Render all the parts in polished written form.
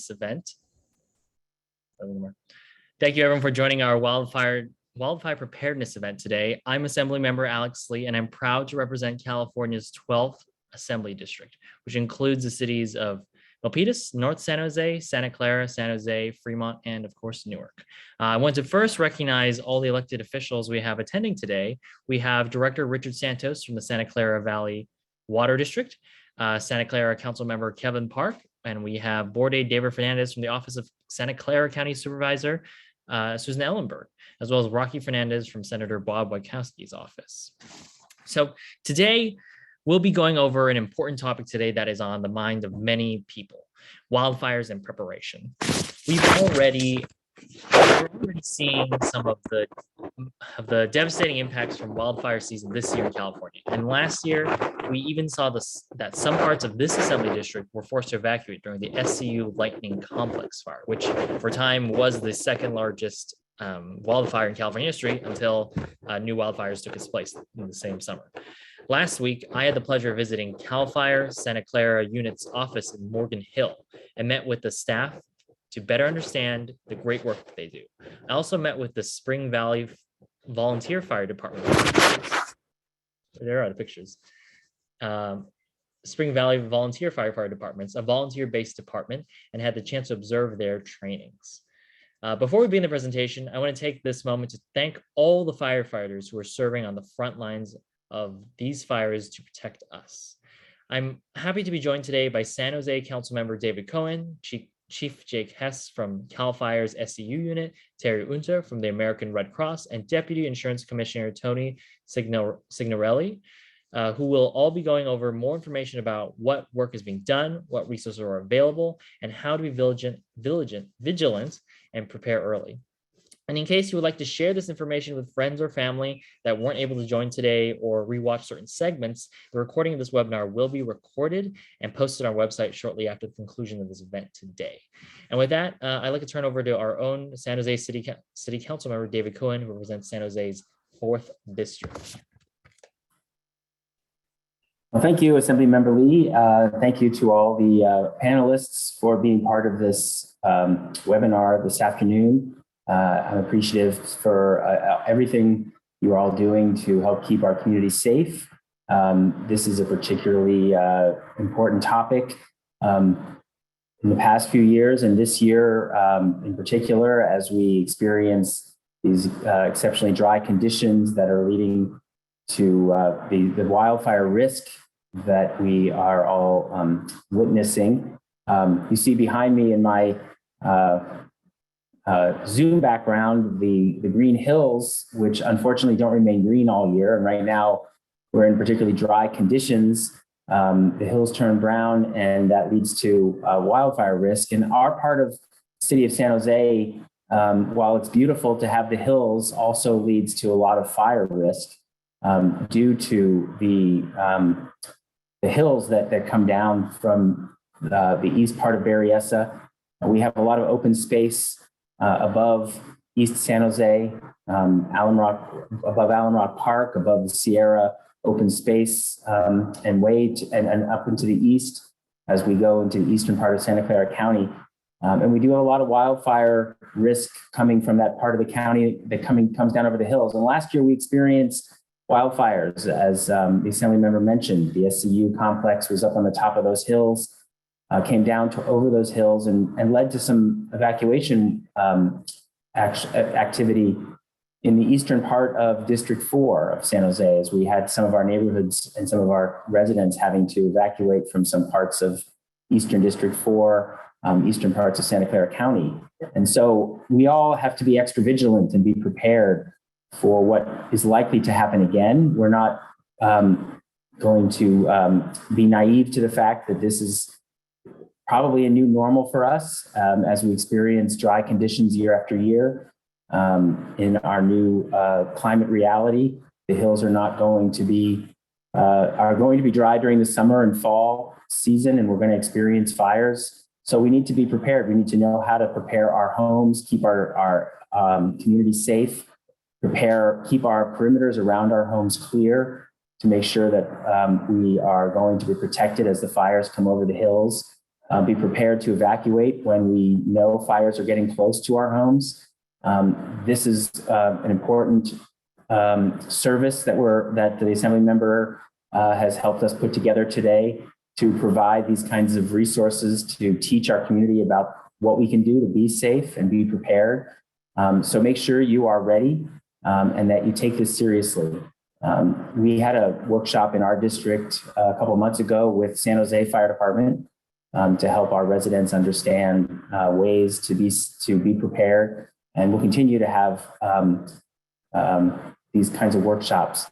event. Thank you everyone for joining our wildfire preparedness event today. I'm Assemblymember Alex Lee, and I'm proud to represent California's 12th Assembly District, which includes the cities of Milpitas, North San Jose, Santa Clara, San Jose, Fremont, and of course, Newark. I want to first recognize all the elected officials we have attending today. We have Director Richard Santos from the Santa Clara Valley Water District, Santa Clara Councilmember Kevin Park, and we have Board Aide David Fernandez from the Office of Santa Clara County Supervisor, Susan Ellenberg, as well as Rocky Fernandez from Senator Bob Wachowski's office. So today, we'll be going over an important topic today that is on the mind of many people: wildfires and preparation. We're already seeing some of the devastating impacts from wildfire season this year in California. And last year, we even saw that some parts of this assembly district were forced to evacuate during the SCU Lightning Complex fire, which for a time was the second largest wildfire in California history until new wildfires took its place in the same summer. Last week, I had the pleasure of visiting CAL FIRE Santa Clara Unit's office in Morgan Hill and met with the staff to better understand the great work that they do. I also met with the Spring Valley Volunteer Fire Department. There are the pictures. Spring Valley Volunteer Fire Departments, a volunteer-based department, and had the chance to observe their trainings. Before we begin the presentation, I want to take this moment to thank all the firefighters who are serving on the front lines of these fires to protect us. I'm happy to be joined today by San Jose Councilmember David Cohen, Chief Jake Hess from CAL FIRE's SCU unit, Terry Unter from the American Red Cross, and Deputy Insurance Commissioner Tony Signorelli, who will all be going over more information about what work is being done, what resources are available, and how to be vigilant and prepare early. And in case you would like to share this information with friends or family that weren't able to join today or rewatch certain segments, the recording of this webinar will be recorded and posted on our website shortly after the conclusion of this event today. And with that, I'd like to turn over to our own San Jose City Council member, David Cohen, who represents San Jose's 4th District. Well, thank you, Assemblymember Lee. Thank you to all the panelists for being part of this webinar this afternoon. I'm appreciative for everything you're all doing to help keep our community safe. This is a particularly important topic. In the past few years, and this year in particular, as we experience these exceptionally dry conditions that are leading to the wildfire risk that we are all witnessing. You see behind me in my Zoom background, the green hills, which unfortunately don't remain green all year. And right now we're in particularly dry conditions. The hills turn brown, and that leads to wildfire risk. In our part of the city of San Jose, while it's beautiful to have the hills, also leads to a lot of fire risk due to the hills that come down from the east part of Berryessa. We have a lot of open space above East San Jose, above Allen Rock Park, above the Sierra open space, and up into the east as we go into the eastern part of Santa Clara County. And we do have a lot of wildfire risk coming from that part of the county that comes down over the hills. And last year we experienced wildfires, as the Assembly member mentioned. The SCU complex was up on the top of those hills, came down to over those hills and led to some evacuation activity in the eastern part of District 4 of San Jose, as we had some of our neighborhoods and some of our residents having to evacuate from some parts of Eastern District 4, eastern parts of Santa Clara County. And so we all have to be extra vigilant and be prepared for what is likely to happen again. We're not going to be naive to the fact that this is probably a new normal for us as we experience dry conditions year after year. In our new climate reality, the hills are going to be dry during the summer and fall season, and we're going to experience fires. So we need to be prepared. We need to know how to prepare our homes, keep our community safe, keep our perimeters around our homes clear to make sure that we are going to be protected as the fires come over the hills. be prepared to evacuate when we know fires are getting close to our homes. This is an important service that the Assembly member has helped us put together today to provide these kinds of resources to teach our community about what we can do to be safe and be prepared. So make sure you are ready and that you take this seriously. We had a workshop in our district a couple of months ago with San Jose Fire Department to help our residents understand ways to be prepared. And we'll continue to have these kinds of workshops.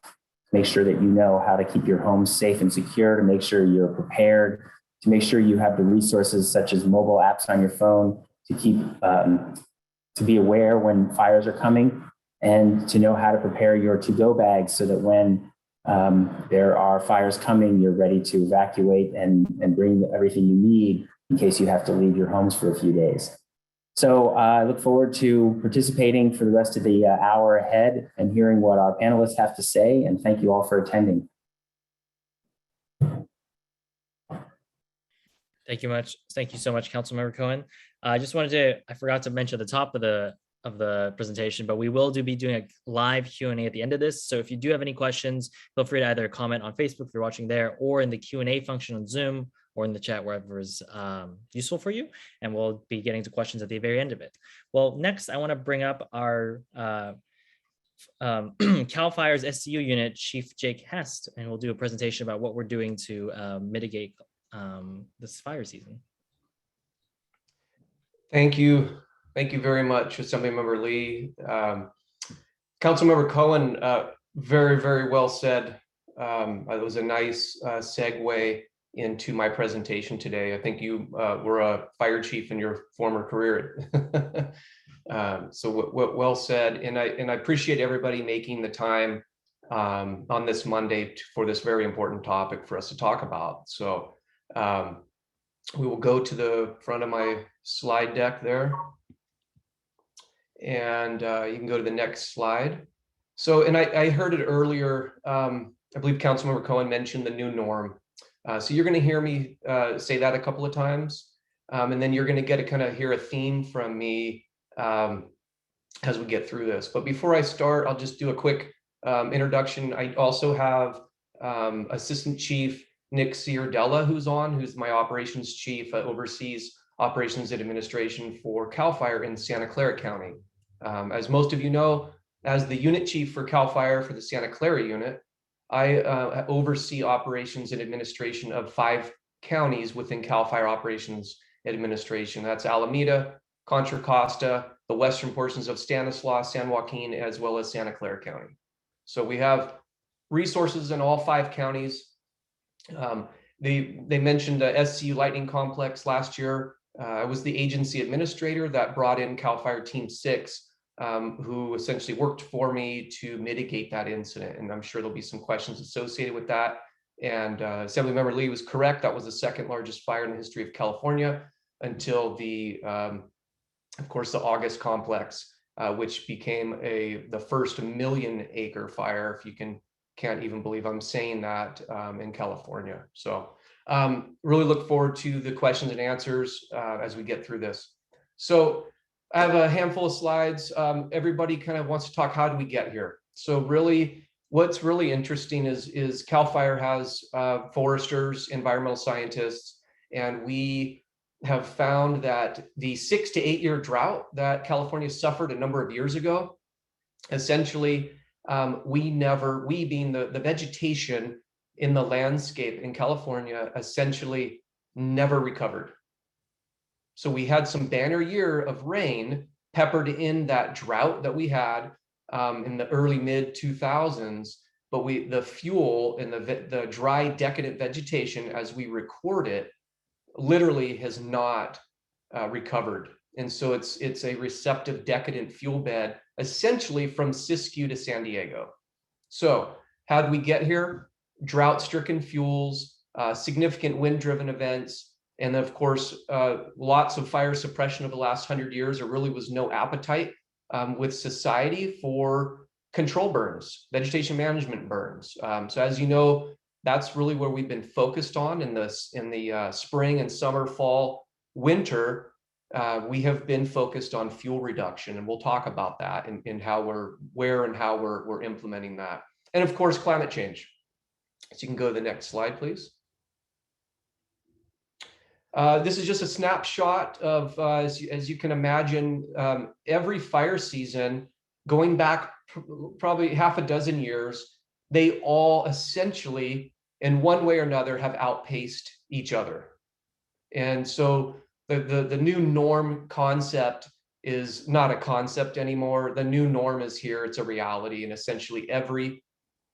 Make sure that you know how to keep your home safe and secure, to make sure you're prepared, to make sure you have the resources such as mobile apps on your phone to keep to be aware when fires are coming, and to know how to prepare your to-go bags so that when there are fires coming, you're ready to evacuate and bring everything you need in case you have to leave your homes for a few days. So I look forward to participating for the rest of the hour ahead and hearing what our panelists have to say, and thank you all for attending. Thank you so much, Councilmember Cohen. I forgot to mention at the top of the presentation, but we will be doing a live Q&A at the end of this. So if you do have any questions, feel free to either comment on Facebook if you're watching there, or in the Q&A function on Zoom, or in the chat, wherever is useful for you. And we'll be getting to questions at the very end of it. Well, next, I want to bring up our CAL FIRE's SCU unit, Chief Jake Hest, and we'll do a presentation about what we're doing to mitigate this fire season. Thank you. Thank you very much, Assemblymember Lee. Councilmember Cohen, very, very well said. It was a nice segue into my presentation today. I think you were a fire chief in your former career. So well said. And I appreciate everybody making the time on this Monday for this very important topic for us to talk about. So we will go to the front of my slide deck there. And you can go to the next slide. So, and I heard it earlier, I believe Councilmember Cohen mentioned the new norm. So you're going to hear me say that a couple of times, and then you're going to get to kind of hear a theme from me as we get through this. But before I start, I'll just do a quick introduction. I also have Assistant Chief Nick Ciardella, who's my operations chief, oversees operations and administration for CAL FIRE in Santa Clara County. As most of you know, as the unit chief for CAL FIRE for the Santa Clara unit, I oversee operations and administration of 5 counties within CAL FIRE operations administration. That's Alameda, Contra Costa, the western portions of Stanislaus, San Joaquin, as well as Santa Clara County. So we have resources in all 5 counties. They mentioned the SCU Lightning Complex last year. I was the agency administrator that brought in CAL FIRE Team 6, who essentially worked for me to mitigate that incident. And I'm sure there'll be some questions associated with that. And Assemblymember Lee was correct. That was the 2nd largest fire in the history of California until of course, the August complex, which became the first 1 million acre fire, if you can't even believe I'm saying that, in California. So really look forward to the questions and answers as we get through this. So I have a handful of slides. Everybody kind of wants to talk, how do we get here? So really, what's really interesting is CAL FIRE has foresters, environmental scientists, and we have found that the 6 to 8 year drought that California suffered a number of years ago, essentially, we being the vegetation in the landscape in California essentially never recovered. So we had some banner year of rain peppered in that drought that we had in the early mid 2000s, but the fuel and the dry decadent vegetation as we record it literally has not recovered. And so it's a receptive decadent fuel bed essentially from Siskiyou to San Diego. So how did we get here? Drought-stricken fuels, significant wind-driven events, and of course, lots of fire suppression over the last 100 years. There really was no appetite with society for control burns, vegetation management burns. So as you know, That's really where we've been focused on in the spring and summer, fall, winter. We have been focused on fuel reduction, and we'll talk about that and how we're implementing that. And of course, climate change. So you can go to the next slide, please. This is just a snapshot of, as you can imagine, every fire season going back probably half a dozen years, they all essentially, in one way or another, have outpaced each other. And so the new norm concept is not a concept anymore. The new norm is here. It's a reality. And essentially every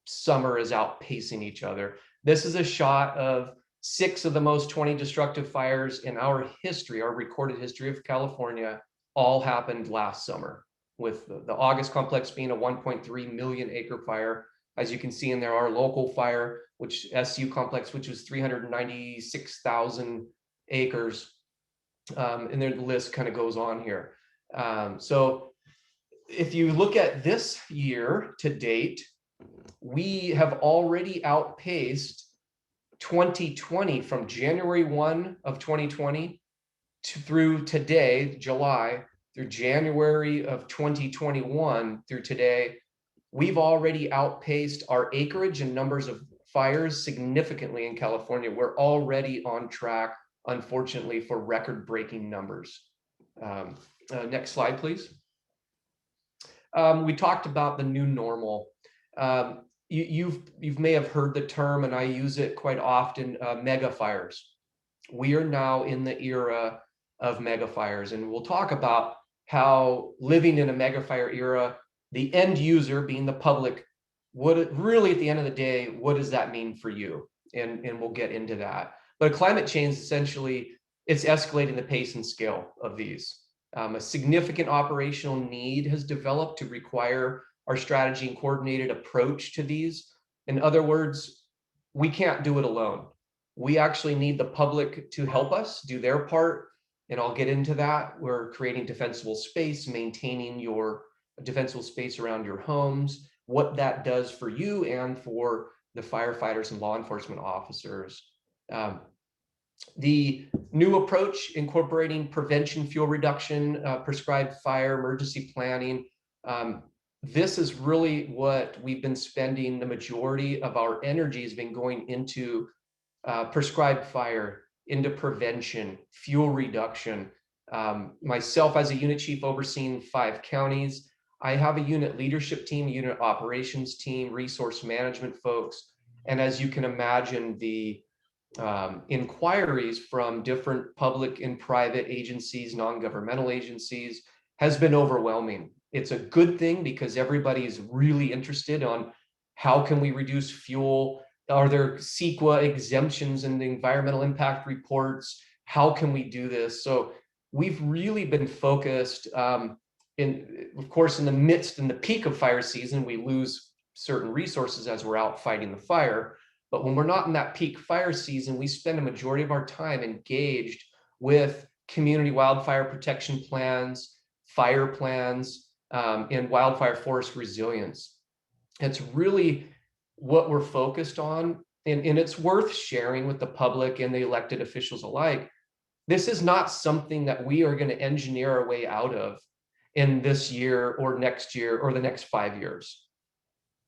summer is outpacing each other. This is a shot of 6 of the most 20 destructive fires in our history, our recorded history of California, all happened last summer, with the August complex being a 1.3 million acre fire. As you can see in there, our local fire, which SU complex, which was 396,000 acres. And then the list kind of goes on here. So if you look at this year to date, we have already outpaced 2020 from January 1 of 2020 through today, July, through January of 2021 through today. We've already outpaced our acreage and numbers of fires significantly in California. We're already on track, unfortunately, for record-breaking numbers. Next slide, please. We talked about the new normal. You may have heard the term, and I use it quite often, mega fires. We are now in the era of mega fires, and we'll talk about how living in a mega fire era, the end user being the public, really at the end of the day, what does that mean for you? And we'll get into that. But climate change, essentially, it's escalating the pace and scale of these. A significant operational need has developed to require our strategy and coordinated approach to these. In other words, we can't do it alone. We actually need the public to help us do their part, and I'll get into that. We're creating defensible space, maintaining your defensible space around your homes, what that does for you and for the firefighters and law enforcement officers. The new approach incorporating prevention, fuel reduction, prescribed fire, emergency planning. This is really what we've been spending the majority of our energy has been going into, prescribed fire, into prevention, fuel reduction. Myself as a unit chief overseeing 5 counties, I have a unit leadership team, unit operations team, resource management folks. And as you can imagine, the inquiries from different public and private agencies, non-governmental agencies, has been overwhelming. It's a good thing because everybody is really interested on how can we reduce fuel? Are there CEQA exemptions in the environmental impact reports? How can we do this? So we've really been focused of course, in the peak of fire season, we lose certain resources as we're out fighting the fire. But when we're not in that peak fire season, we spend a majority of our time engaged with community wildfire protection plans, fire plans, and wildfire forest resilience. It's really what we're focused on, and it's worth sharing with the public and the elected officials alike. This is not something that we are going to engineer our way out of in this year or next year or the next 5 years.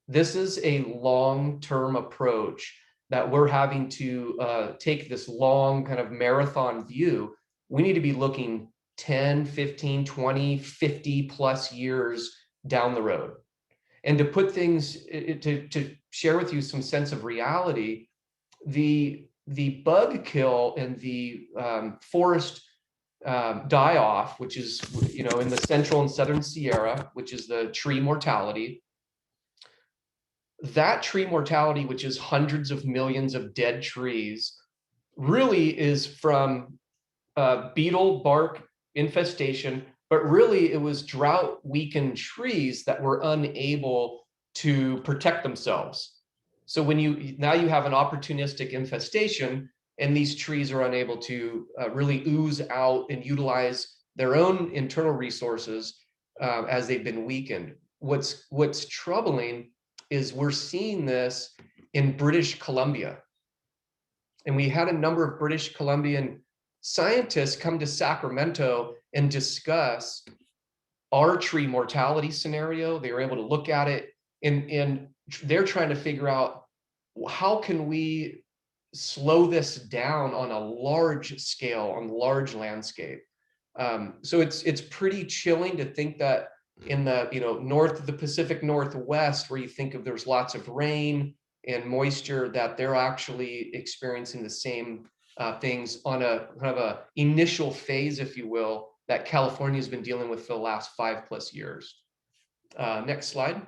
This is a long-term approach that we're having to take this long kind of marathon view. We need to be looking 10, 15, 20, 50 plus years down the road. And to put things, to share with you some sense of reality, the bug kill and the forest die-off, which is, in the central and southern Sierra, which is the tree mortality, that tree mortality, which is hundreds of millions of dead trees, really is from beetle bark infestation, but really it was drought weakened trees that were unable to protect themselves. So when now you have an opportunistic infestation, and these trees are unable to really ooze out and utilize their own internal resources as they've been weakened. What's troubling is we're seeing this in British Columbia. And we had a number of British Columbian scientists come to Sacramento and discuss our tree mortality scenario. They were able to look at it, and they're trying to figure out, how can we slow this down on a large scale, on large landscape. So it's pretty chilling to think that in the north of the Pacific Northwest, where you think of there's lots of rain and moisture, that they're actually experiencing the same things on a kind of a initial phase, if you will, that California has been dealing with for the last 5+ years. Next slide.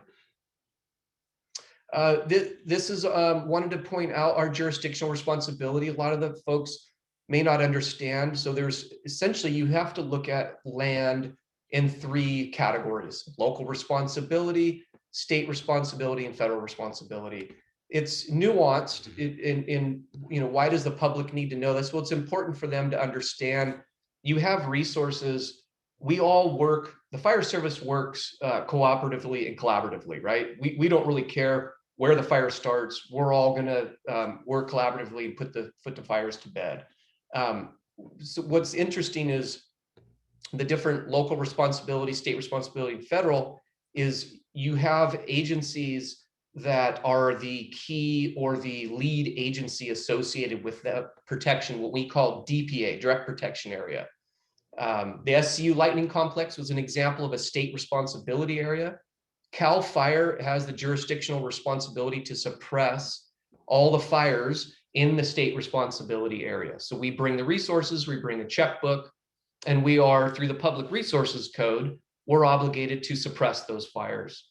This is wanted to point out our jurisdictional responsibility. A lot of the folks may not understand. So there's essentially, you have to look at land in 3 categories: local responsibility, state responsibility, and federal responsibility. It's nuanced in why does the public need to know this? Well, it's important for them to understand you have resources. We all work, the fire service works cooperatively and collaboratively, right? We don't really care where the fire starts. We're all gonna work collaboratively and put the fires to bed. So what's interesting is the different local responsibility, state responsibility, and federal is you have agencies that are the key or the lead agency associated with the protection, what we call DPA, direct protection area. The SCU Lightning Complex was an example of a state responsibility area. CAL FIRE has the jurisdictional responsibility to suppress all the fires in the state responsibility area. So we bring the resources, we bring a checkbook, and we are, through the Public Resources Code, we're obligated to suppress those fires.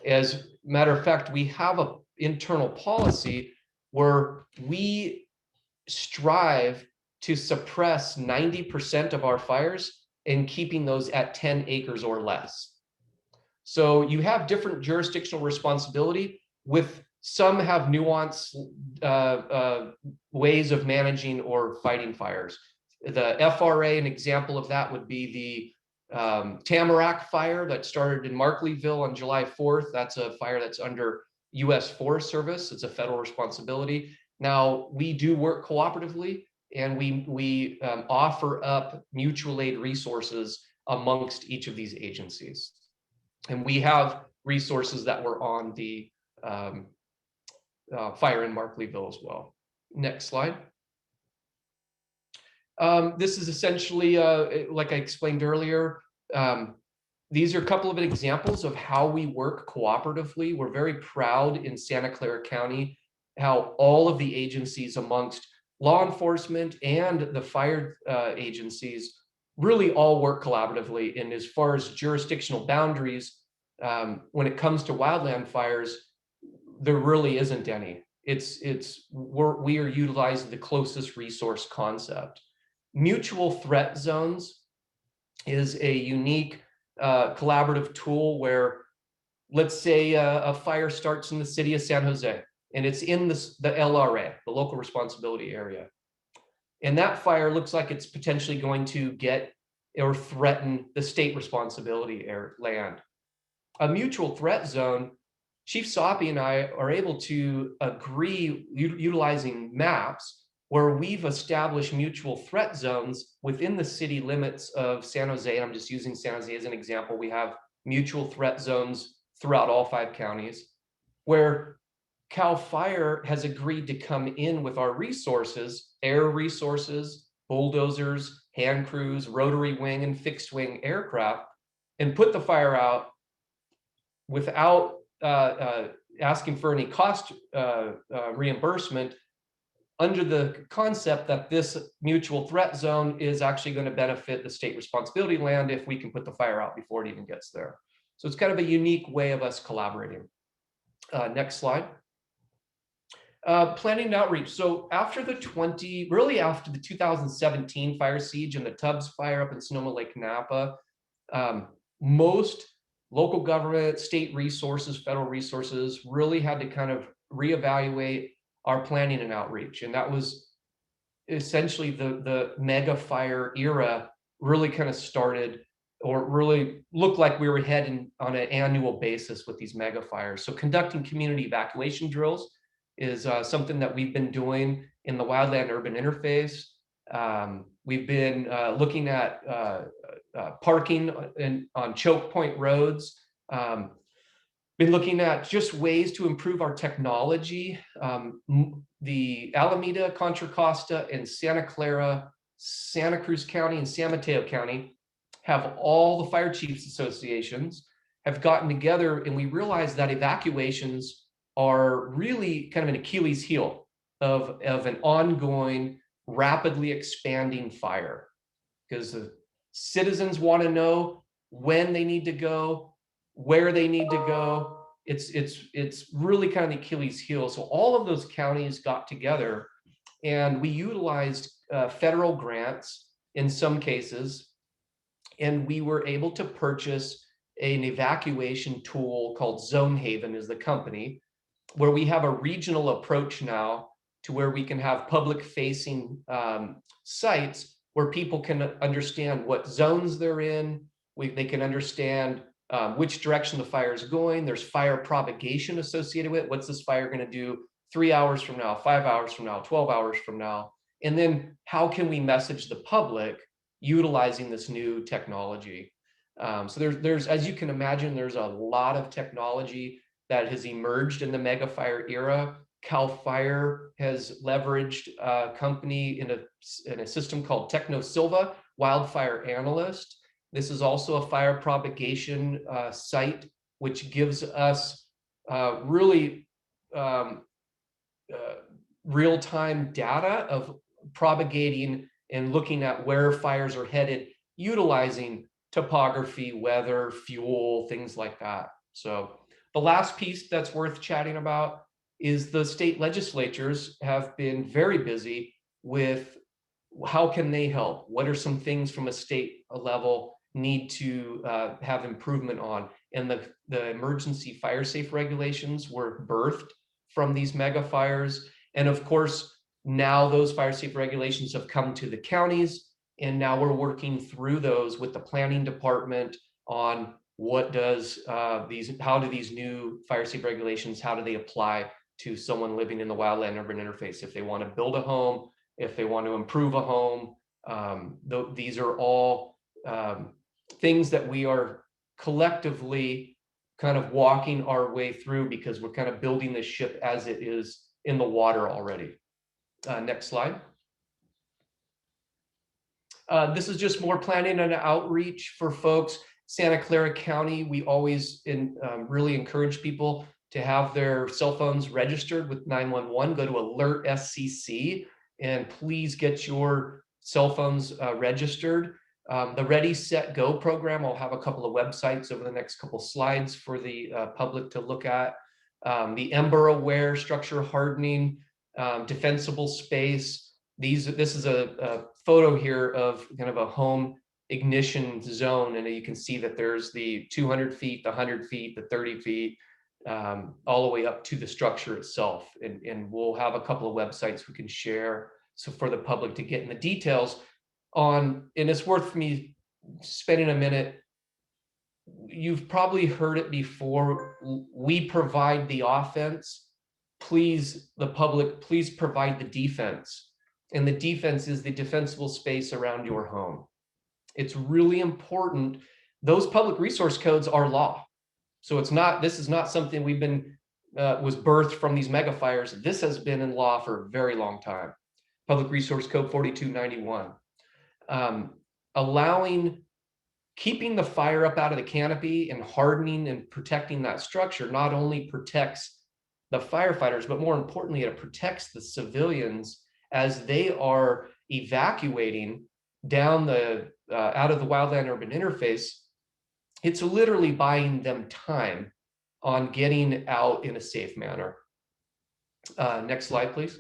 As a matter of fact, we have an internal policy where we strive to suppress 90% of our fires and keeping those at 10 acres or less. So you have different jurisdictional responsibility, with some have nuanced ways of managing or fighting fires. The FRA, an example of that would be the Tamarack fire that started in Markleyville on July 4th. That's a fire that's under U.S. Forest Service. It's a federal responsibility. Now, we do work cooperatively, and we offer up mutual aid resources amongst each of these agencies. And we have resources that were on the fire in Markleyville as well. Next slide. This is essentially, like I explained earlier, these are a couple of examples of how we work cooperatively. We're very proud in Santa Clara County how all of the agencies amongst law enforcement and the fire agencies really all work collaboratively. And as far as jurisdictional boundaries, when it comes to wildland fires, there really isn't any. We are utilizing the closest resource concept. Mutual threat zones is a unique collaborative tool where, let's say a fire starts in the city of San Jose, and it's in the LRA, the local responsibility area. And that fire looks like it's potentially going to get or threaten the state responsibility land. A mutual threat zone, Chief Soppy and I are able to agree utilizing maps where we've established mutual threat zones within the city limits of San Jose. And I'm just using San Jose as an example. We have mutual threat zones throughout all 5 counties where CAL FIRE has agreed to come in with our resources, air resources, bulldozers, hand crews, rotary wing and fixed wing aircraft, and put the fire out without asking for any cost reimbursement, under the concept that this mutual threat zone is actually going to benefit the state responsibility land if we can put the fire out before it even gets there. So it's kind of a unique way of us collaborating. Next slide. Planning and outreach. So after the 2017 fire siege and the Tubbs fire up in Sonoma Lake Napa, most local government, state resources, federal resources really had to kind of reevaluate our planning and outreach. And that was essentially the mega fire era really kind of started, or really looked like we were heading on an annual basis with these mega fires. So conducting community evacuation drills is something that we've been doing in the wildland urban interface. We've been looking at parking on choke point roads. Been looking at just ways to improve our technology. The Alameda, Contra Costa, and Santa Clara, Santa Cruz County, and San Mateo County have all the fire chiefs associations have gotten together, and we realized that evacuations are really kind of an Achilles heel of an ongoing, rapidly expanding fire, because the citizens want to know when they need to go, where they need to go. It's really kind of the Achilles heel. So all of those counties got together, and we utilized federal grants in some cases, and we were able to purchase an evacuation tool called Zone Haven is the company, where we have a regional approach now to where we can have public facing sites where people can understand what zones they're in. They can understand which direction the fire is going. There's fire propagation associated with it. What's this fire going to do 3 hours from now, 5 hours from now, 12 hours from now? And then how can we message the public utilizing this new technology? So there's, as you can imagine, there's a lot of technology that has emerged in the mega fire era. Cal Fire has leveraged a company in a system called Techno Silva, Wildfire Analyst. This is also a fire propagation site, which gives us really real-time data of propagating and looking at where fires are headed, utilizing topography, weather, fuel, things like that. So the last piece that's worth chatting about is the state legislatures have been very busy with how can they help? What are some things from a state level need to have improvement on? And the emergency fire safe regulations were birthed from these mega fires. And of course, now those fire safe regulations have come to the counties, and now we're working through those with the planning department on what does how do these new fire safe regulations, how do they apply to someone living in the wildland urban interface? If they want to build a home, if they want to improve a home, these are all things that we are collectively kind of walking our way through, because we're kind of building this ship as it is in the water already. Next slide. This is just more planning and outreach for folks. Santa Clara County, we always really encourage people to have their cell phones registered with 911. Go to Alert SCC and please get your cell phones registered. The Ready, Set, Go program, I'll have a couple of websites over the next couple slides for the public to look at. The Ember Aware structure hardening, defensible space. This is a photo here of kind of a home ignition zone, and you can see that there's the 200 feet, the 100 feet, the 30 feet, all the way up to the structure itself. And we'll have a couple of websites we can share so for the public to get in the details on, and it's worth me spending a minute. You've probably heard it before. We provide the offense. Please, the public, please provide the defense. And the defense is the defensible space around your home. It's really important. Those public resource codes are law. So this is not something we've been, was birthed from these mega fires. This has been in law for a very long time. Public Resource Code 4291. Keeping the fire up out of the canopy and hardening and protecting that structure not only protects the firefighters, but more importantly, it protects the civilians as they are evacuating down out of the wildland urban interface. It's literally buying them time on getting out in a safe manner. Next slide, please.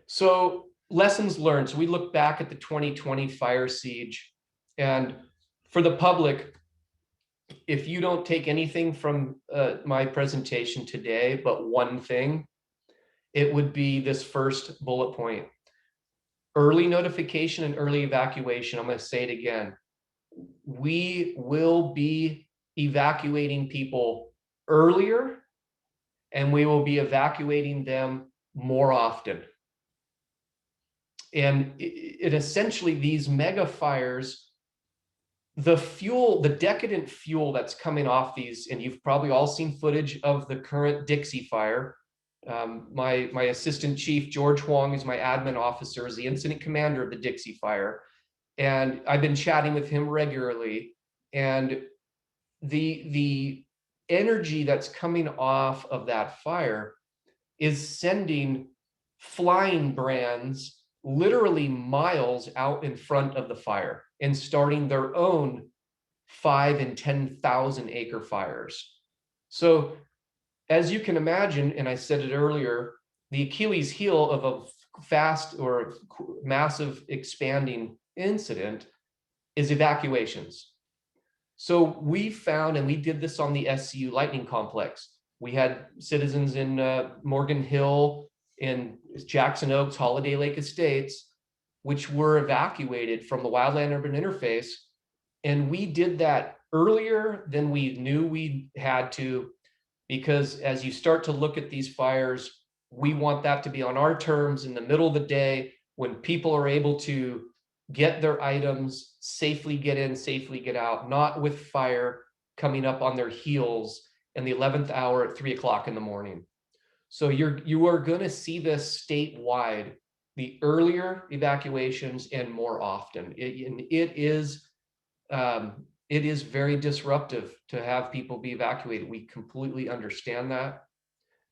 So lessons learned. So we look back at the 2020 fire siege, and for the public, if you don't take anything from my presentation today, but one thing, it would be this first bullet point: early notification and early evacuation. I'm going to say it again. We will be evacuating people earlier and we will be evacuating them more often. And it essentially, these mega fires, the fuel, the decadent fuel that's coming off these, and you've probably all seen footage of the current Dixie fire. My assistant chief, George Huang, is my admin officer, is the incident commander of the Dixie fire. And I've been chatting with him regularly. And the energy that's coming off of that fire is sending flying brands literally miles out in front of the fire and starting their own 5,000 and 10,000 acre fires. So as you can imagine, and I said it earlier, the Achilles heel of a fast or massive expanding incident is evacuations. So we found, and we did this on the SCU Lightning Complex. We had citizens in Morgan Hill, in Jackson Oaks, Holiday Lake Estates, which were evacuated from the wildland urban interface. And we did that earlier than we knew we had to, because as you start to look at these fires, we want that to be on our terms in the middle of the day when people are able to get their items, safely get in, safely get out, not with fire coming up on their heels in the 11th hour at 3 o'clock in the morning. So you are going to see this statewide, the earlier evacuations and more often. It is very disruptive to have people be evacuated. We completely understand that,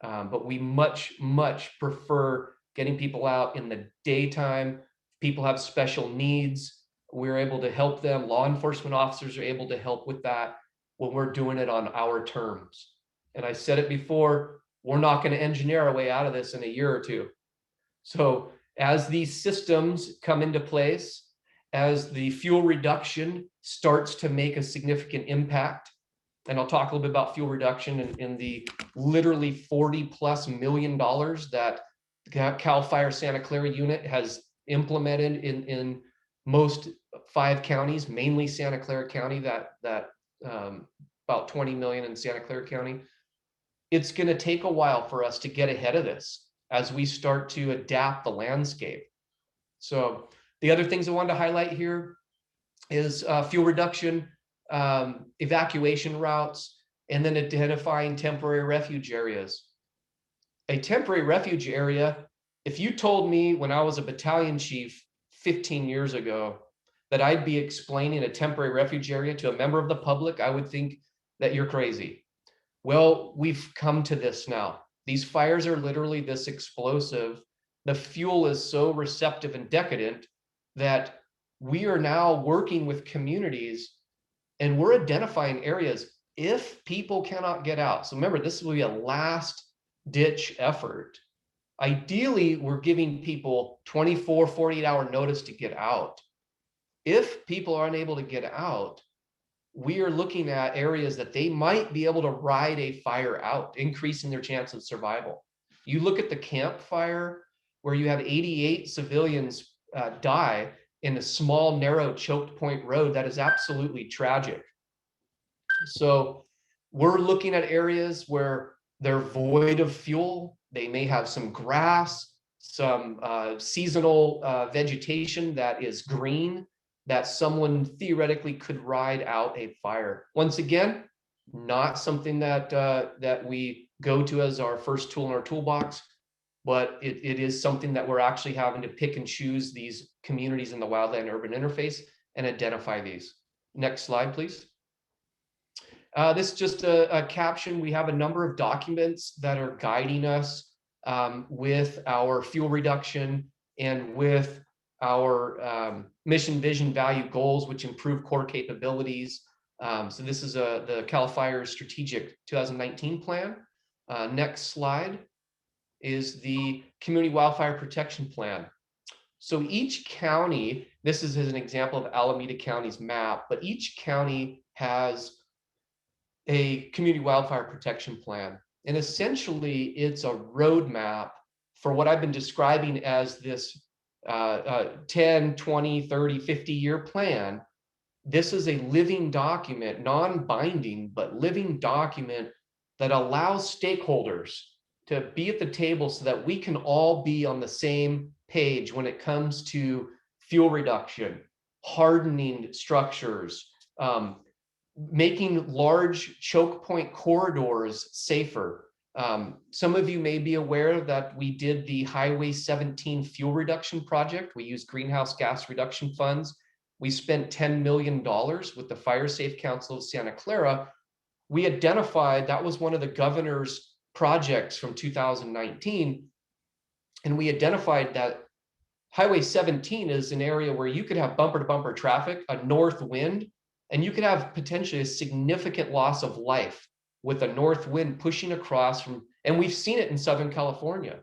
but we much prefer getting people out in the daytime. People have special needs. We're able to help them. Law enforcement officers are able to help with that when we're doing it on our terms. And I said it before, we're not going to engineer our way out of this in a year or two. So as these systems come into place, as the fuel reduction starts to make a significant impact, and I'll talk a little bit about fuel reduction in the literally $40+ million that CAL FIRE Santa Clara unit has implemented in most 5 counties, mainly Santa Clara County, that about 20 million in Santa Clara County. It's going to take a while for us to get ahead of this as we start to adapt the landscape. So the other things I wanted to highlight here is fuel reduction, evacuation routes, and then identifying temporary refuge areas. A temporary refuge area, if you told me when I was a battalion chief 15 years ago that I'd be explaining a temporary refuge area to a member of the public, I would think that you're crazy. Well, we've come to this now. These fires are literally this explosive. The fuel is so receptive and decadent that we are now working with communities and we're identifying areas if people cannot get out. So remember, this will be a last ditch effort. Ideally, we're giving people 24, 48-hour notice to get out. If people are unable to get out, we are looking at areas that they might be able to ride a fire out, increasing their chance of survival. You look at the Camp Fire, where you have 88 civilians die in a small, narrow, choked point road. That is absolutely tragic. So we're looking at areas where they're void of fuel. They may have some grass, some seasonal vegetation that is green, that someone theoretically could ride out a fire. Once again, not something that that we go to as our first tool in our toolbox, but it is something that we're actually having to pick and choose these communities in the wildland urban interface and identify these. Next slide, please. This is just a caption. We have a number of documents that are guiding us with our fuel reduction and with our mission, vision, value, goals, which improve core capabilities. So this is the CAL FIRE Strategic 2019 plan. Next slide is the Community Wildfire Protection Plan. So each county, this is as an example of Alameda County's map, but each county has a community wildfire protection plan. And essentially it's a roadmap for what I've been describing as this 10, 20, 30, 50-year plan. This is a living document, non-binding, but living document that allows stakeholders, to be at the table so that we can all be on the same page when it comes to fuel reduction, hardening structures, making large choke point corridors safer. Some of you may be aware that we did the Highway 17 fuel reduction project. We used greenhouse gas reduction funds. We spent $10 million with the Fire Safe Council of Santa Clara. We identified that was one of the governor's projects from 2019. And we identified that Highway 17 is an area where you could have bumper to bumper traffic, a north wind, and you could have potentially a significant loss of life with a north wind pushing across from, and we've seen it in Southern California.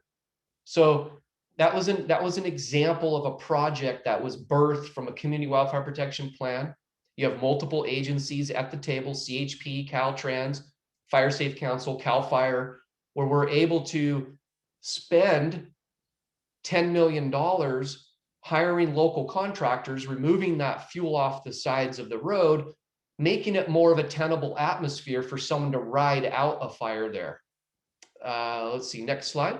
So that was an example of a project that was birthed from a community wildfire protection plan. You have multiple agencies at the table, CHP, Caltrans, Fire Safe Council, CAL FIRE, where we're able to spend $10 million hiring local contractors, removing that fuel off the sides of the road, making it more of a tenable atmosphere for someone to ride out a fire there. Let's see, next slide.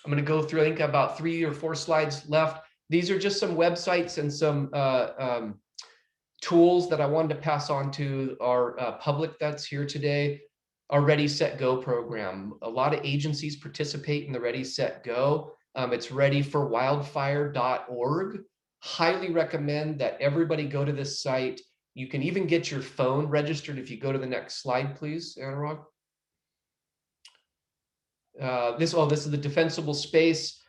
I'm going to go through, I think about 3 or 4 slides left. These are just some websites and some tools that I wanted to pass on to our public that's here today. Our Ready, Set, Go program. A lot of agencies participate in the Ready, Set, Go. It's readyforwildfire.org. Highly recommend that everybody go to this site. You can even get your phone registered if you go to the next slide, please, Anurag. This is the defensible space.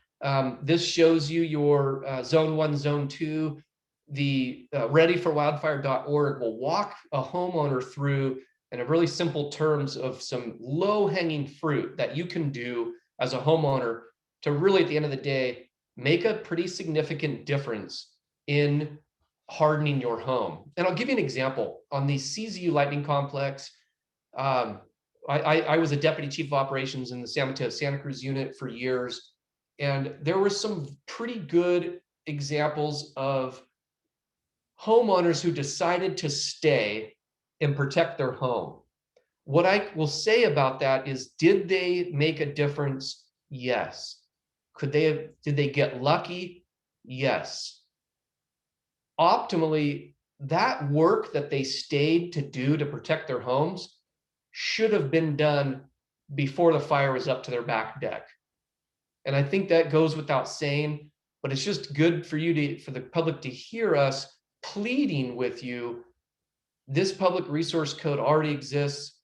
This shows you your zone 1, zone 2. The readyforwildfire.org will walk a homeowner through in a really simple terms of some low-hanging fruit that you can do as a homeowner to really, at the end of the day, make a pretty significant difference in hardening your home. And I'll give you an example. On the CZU Lightning Complex, I was a deputy chief of operations in the San Mateo Santa Cruz unit for years, and there were some pretty good examples of homeowners who decided to stay and protect their home. What I will say about that is, did they make a difference? Yes. Did they get lucky? Yes. Optimally, that work that they stayed to do to protect their homes should have been done before the fire was up to their back deck. And I think that goes without saying, but it's just good for the public to hear us pleading with you. This public resource code already exists.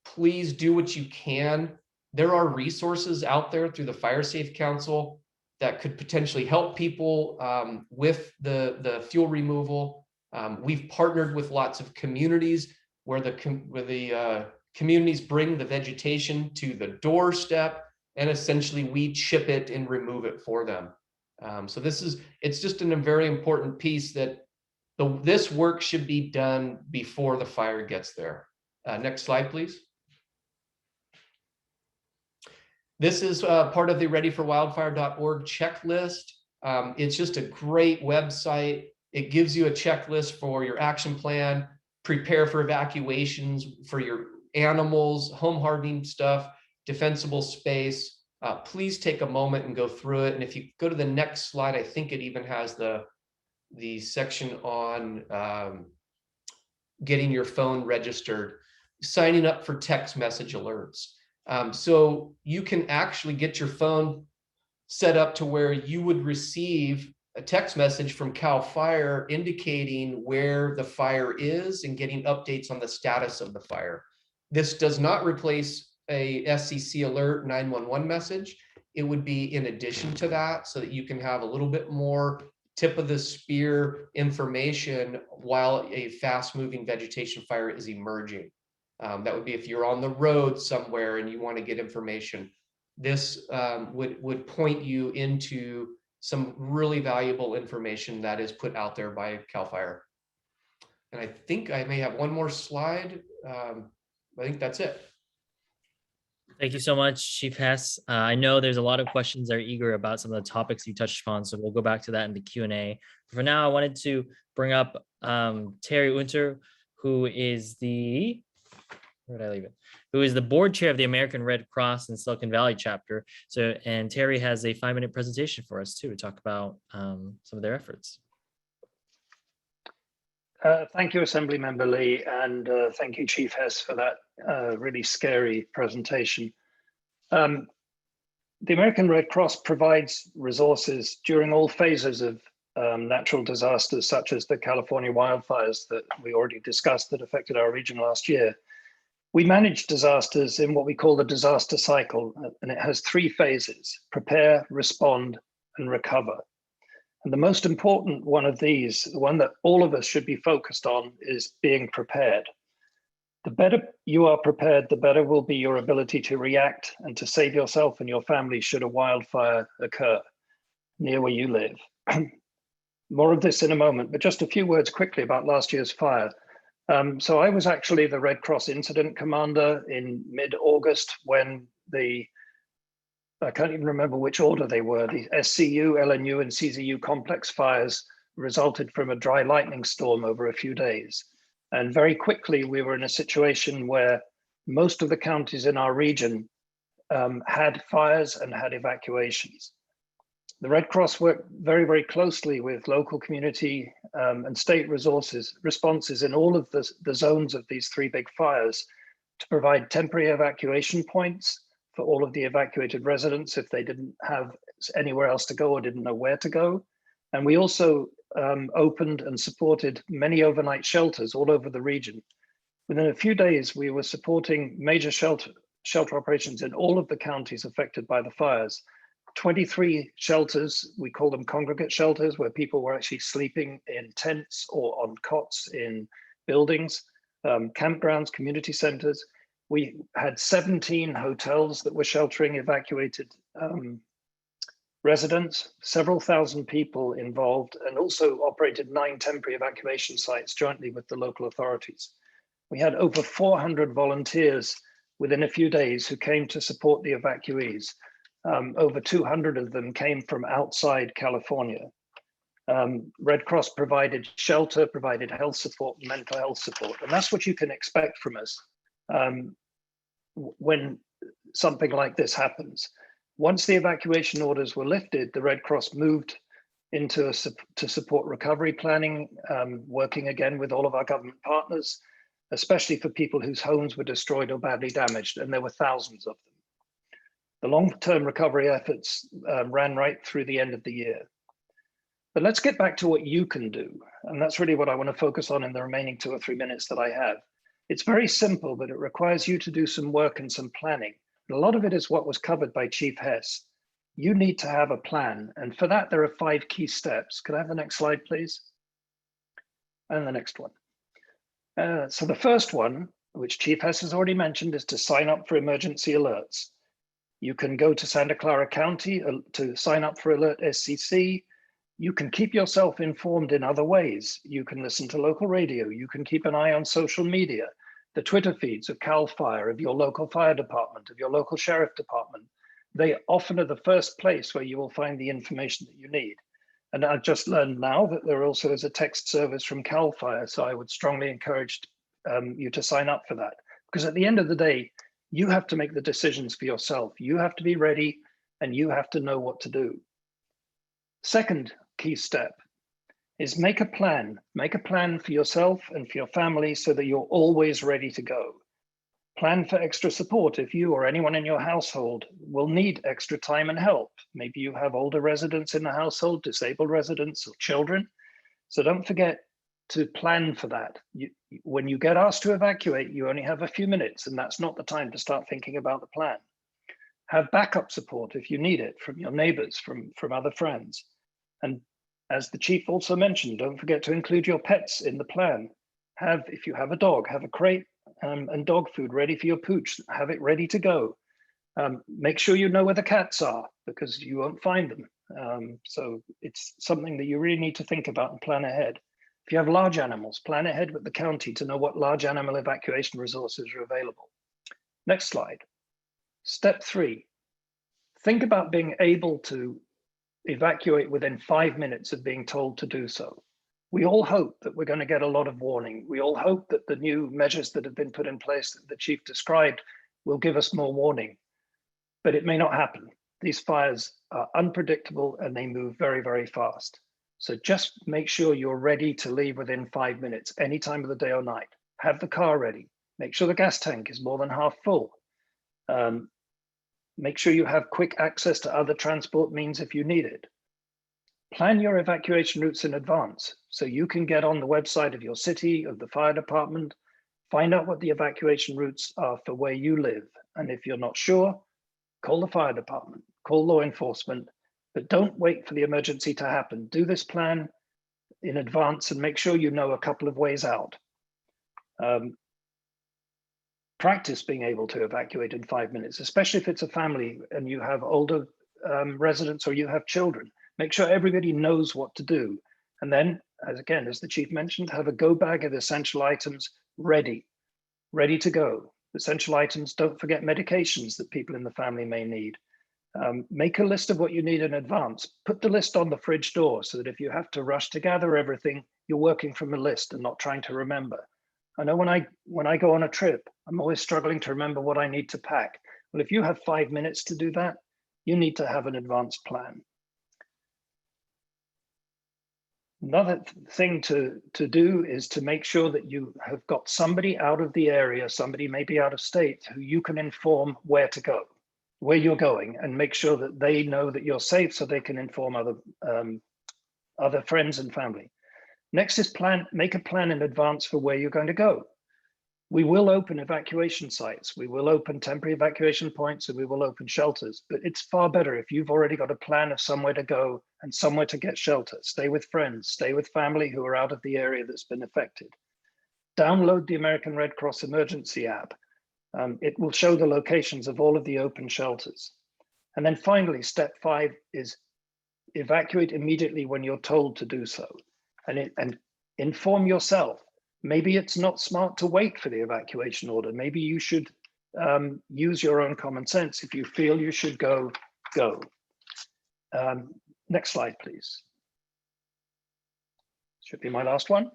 Please do what you can. There are resources out there through the Fire Safe Council that could potentially help people with the fuel removal. We've partnered with lots of communities where the communities bring the vegetation to the doorstep, and essentially we chip it and remove it for them. So it's just a very important piece that this work should be done before the fire gets there. Next slide, please. This is part of the readyforwildfire.org checklist. It's just a great website. It gives you a checklist for your action plan, prepare for evacuations for your animals, home hardening stuff, defensible space. Please take a moment and go through it. And if you go to the next slide, I think it even has the section on getting your phone registered, signing up for text message alerts. So you can actually get your phone set up to where you would receive a text message from CAL FIRE indicating where the fire is and getting updates on the status of the fire. This does not replace a SCC alert 911 message. It would be in addition to that, so that you can have a little bit more tip of the spear information while a fast moving vegetation fire is emerging. That would be if you're on the road somewhere and you want to get information. This would point you into some really valuable information that is put out there by CAL FIRE. And I think I may have one more slide. I think that's it. Thank you so much, Chief Hess. I know there's a lot of questions that are eager about some of the topics you touched upon, so we'll go back to that in the Q&A. For now, I wanted to bring up Terry Unter, who is the where did I leave it? Who is the board chair of the American Red Cross in Silicon Valley chapter. So, and Terry has a 5-minute presentation for us too to talk about some of their efforts. Thank you, Assemblymember Lee, and thank you, Chief Hess, for that really scary presentation. The American Red Cross provides resources during all phases of natural disasters, such as the California wildfires that we already discussed that affected our region last year. We manage disasters in what we call the disaster cycle, and it has 3 phases: prepare, respond, and recover. And the most important one of these, the one that all of us should be focused on, is being prepared. The better you are prepared, the better will be your ability to react and to save yourself and your family should a wildfire occur near where you live. More of this in a moment, but just a few words quickly about last year's fire. So I was actually the Red Cross incident commander in mid-August when I can't even remember which order they were, the SCU, LNU, and CZU complex fires resulted from a dry lightning storm over a few days. And very quickly, we were in a situation where most of the counties in our region had fires and had evacuations. The Red Cross worked very, very closely with local community and state responses in all of the zones of these 3 big fires to provide temporary evacuation points for all of the evacuated residents if they didn't have anywhere else to go or didn't know where to go. And we also opened and supported many overnight shelters all over the region. Within a few days, we were supporting major shelter operations in all of the counties affected by the fires. 23 shelters, we call them congregate shelters, where people were actually sleeping in tents or on cots in buildings, campgrounds, community centers. We had 17 hotels that were sheltering evacuated residents, several thousand people involved, and also operated 9 temporary evacuation sites jointly with the local authorities. We had over 400 volunteers within a few days who came to support the evacuees. Over 200 of them came from outside California. Red Cross provided shelter, provided health support, mental health support, and that's what you can expect from us when something like this happens. Once the evacuation orders were lifted, the Red Cross moved into to support recovery planning, working again with all of our government partners, especially for people whose homes were destroyed or badly damaged, and there were thousands of them. The long-term recovery efforts ran right through the end of the year. But let's get back to what you can do, and that's really what I want to focus on in the remaining 2 or 3 minutes that I have. It's very simple, but it requires you to do some work and some planning. And a lot of it is what was covered by Chief Hess. You need to have a plan, and for that, there are 5 key steps. Could I have the next slide, please? And the next one. So the first one, which Chief Hess has already mentioned, is to sign up for emergency alerts. You can go to Santa Clara County to sign up for Alert SCC. You can keep yourself informed in other ways. You can listen to local radio. You can keep an eye on social media, the Twitter feeds of CAL FIRE, of your local fire department, of your local sheriff department. They often are the first place where you will find the information that you need. And I've just learned now that there also is a text service from CAL FIRE, so I would strongly encourage you to sign up for that. Because at the end of the day, you have to make the decisions for yourself. You have to be ready and you have to know what to do. Second key step is make a plan. Make a plan for yourself and for your family so that you're always ready to go. Plan for extra support if you or anyone in your household will need extra time and help. Maybe you have older residents in the household, disabled residents or children. So don't forget to plan for that. When you get asked to evacuate, you only have a few minutes, and that's not the time to start thinking about the plan. Have backup support if you need it from your neighbors, from other friends. And as the chief also mentioned, don't forget to include your pets in the plan. If you have a dog, have a crate and dog food ready for your pooch. Have it ready to go. Make sure you know where the cats are, because you won't find them. So it's something that you really need to think about and plan ahead. If you have large animals, plan ahead with the county to know what large animal evacuation resources are available. Next slide. Step 3, think about being able to evacuate within 5 minutes of being told to do so. We all hope that we're going to get a lot of warning. We all hope that the new measures that have been put in place that the chief described will give us more warning, but it may not happen. These fires are unpredictable and they move very, very fast. So just make sure you're ready to leave within 5 minutes, any time of the day or night. Have the car ready. Make sure the gas tank is more than half full. Make sure you have quick access to other transport means if you need it. Plan your evacuation routes in advance so you can get on the website of your city, of the fire department, find out what the evacuation routes are for where you live. And if you're not sure, call the fire department, call law enforcement, but don't wait for the emergency to happen. Do this plan in advance and make sure you know a couple of ways out. Practice being able to evacuate in 5 minutes, especially if it's a family and you have older residents or you have children. Make sure everybody knows what to do. And then, as the chief mentioned, have a go bag of essential items ready to go. Essential items, don't forget medications that people in the family may need. Make a list of what you need in advance. Put the list on the fridge door so that if you have to rush to gather everything, you're working from a list and not trying to remember. I know when I go on a trip, I'm always struggling to remember what I need to pack. Well, if you have 5 minutes to do that, you need to have an advanced plan. Another thing to do is to make sure that you have got somebody out of the area, somebody maybe out of state, who you can inform where to go, where you're going, and make sure that they know that you're safe so they can inform other friends and family. Next is make a plan in advance for where you're going to go. We will open evacuation sites. We will open temporary evacuation points and we will open shelters, but it's far better if you've already got a plan of somewhere to go and somewhere to get shelter. Stay with friends, stay with family who are out of the area that's been affected. Download the American Red Cross emergency app. It will show the locations of all of the open shelters. And then finally, step 5 is evacuate immediately when you're told to do so. And inform yourself. Maybe it's not smart to wait for the evacuation order. Maybe you should use your own common sense. If you feel you should go, go. Next slide, please. Should be my last one.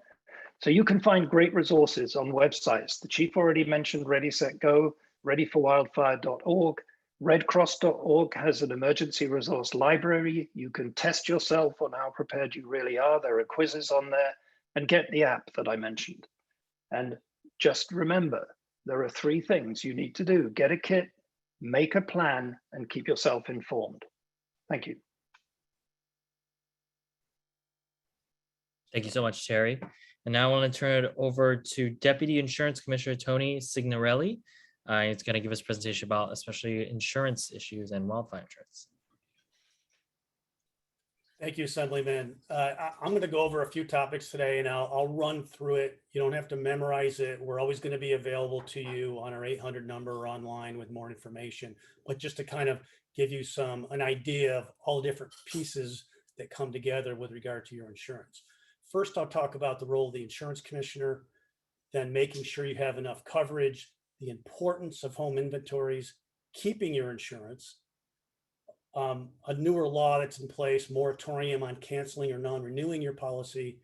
So you can find great resources on websites. The chief already mentioned Ready, Set, Go, readyforwildfire.org. Redcross.org has an emergency resource library. You can test yourself on how prepared you really are. There are quizzes on there, and get the app that I mentioned. And just remember, there are 3 things you need to do. Get a kit, make a plan, and keep yourself informed. Thank you. Thank you so much, Terry. And now I want to turn it over to Deputy Insurance Commissioner Tony Signorelli. He's going to give us a presentation about especially insurance issues and wildfire insurance. Thank you, Assemblyman. I'm going to go over a few topics today and I'll run through it. You don't have to memorize it. We're always going to be available to you on our 800 number or online with more information, but just to kind of give you an idea of all the different pieces that come together with regard to your insurance. First, I'll talk about the role of the insurance commissioner, then making sure you have enough coverage, the importance of home inventories, keeping your insurance, a newer law that's in place, moratorium on canceling or non-renewing your policy,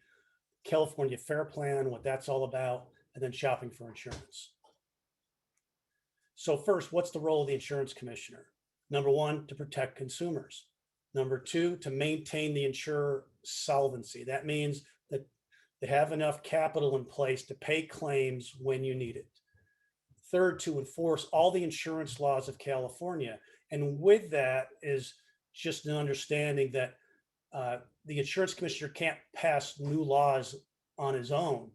California Fair Plan, what that's all about, and then shopping for insurance. So first, what's the role of the insurance commissioner? Number 1, to protect consumers. Number 2, to maintain the insurer solvency. That means that they have enough capital in place to pay claims when you need it. Third, to enforce all the insurance laws of California. And with that is just an understanding that the insurance commissioner can't pass new laws on his own.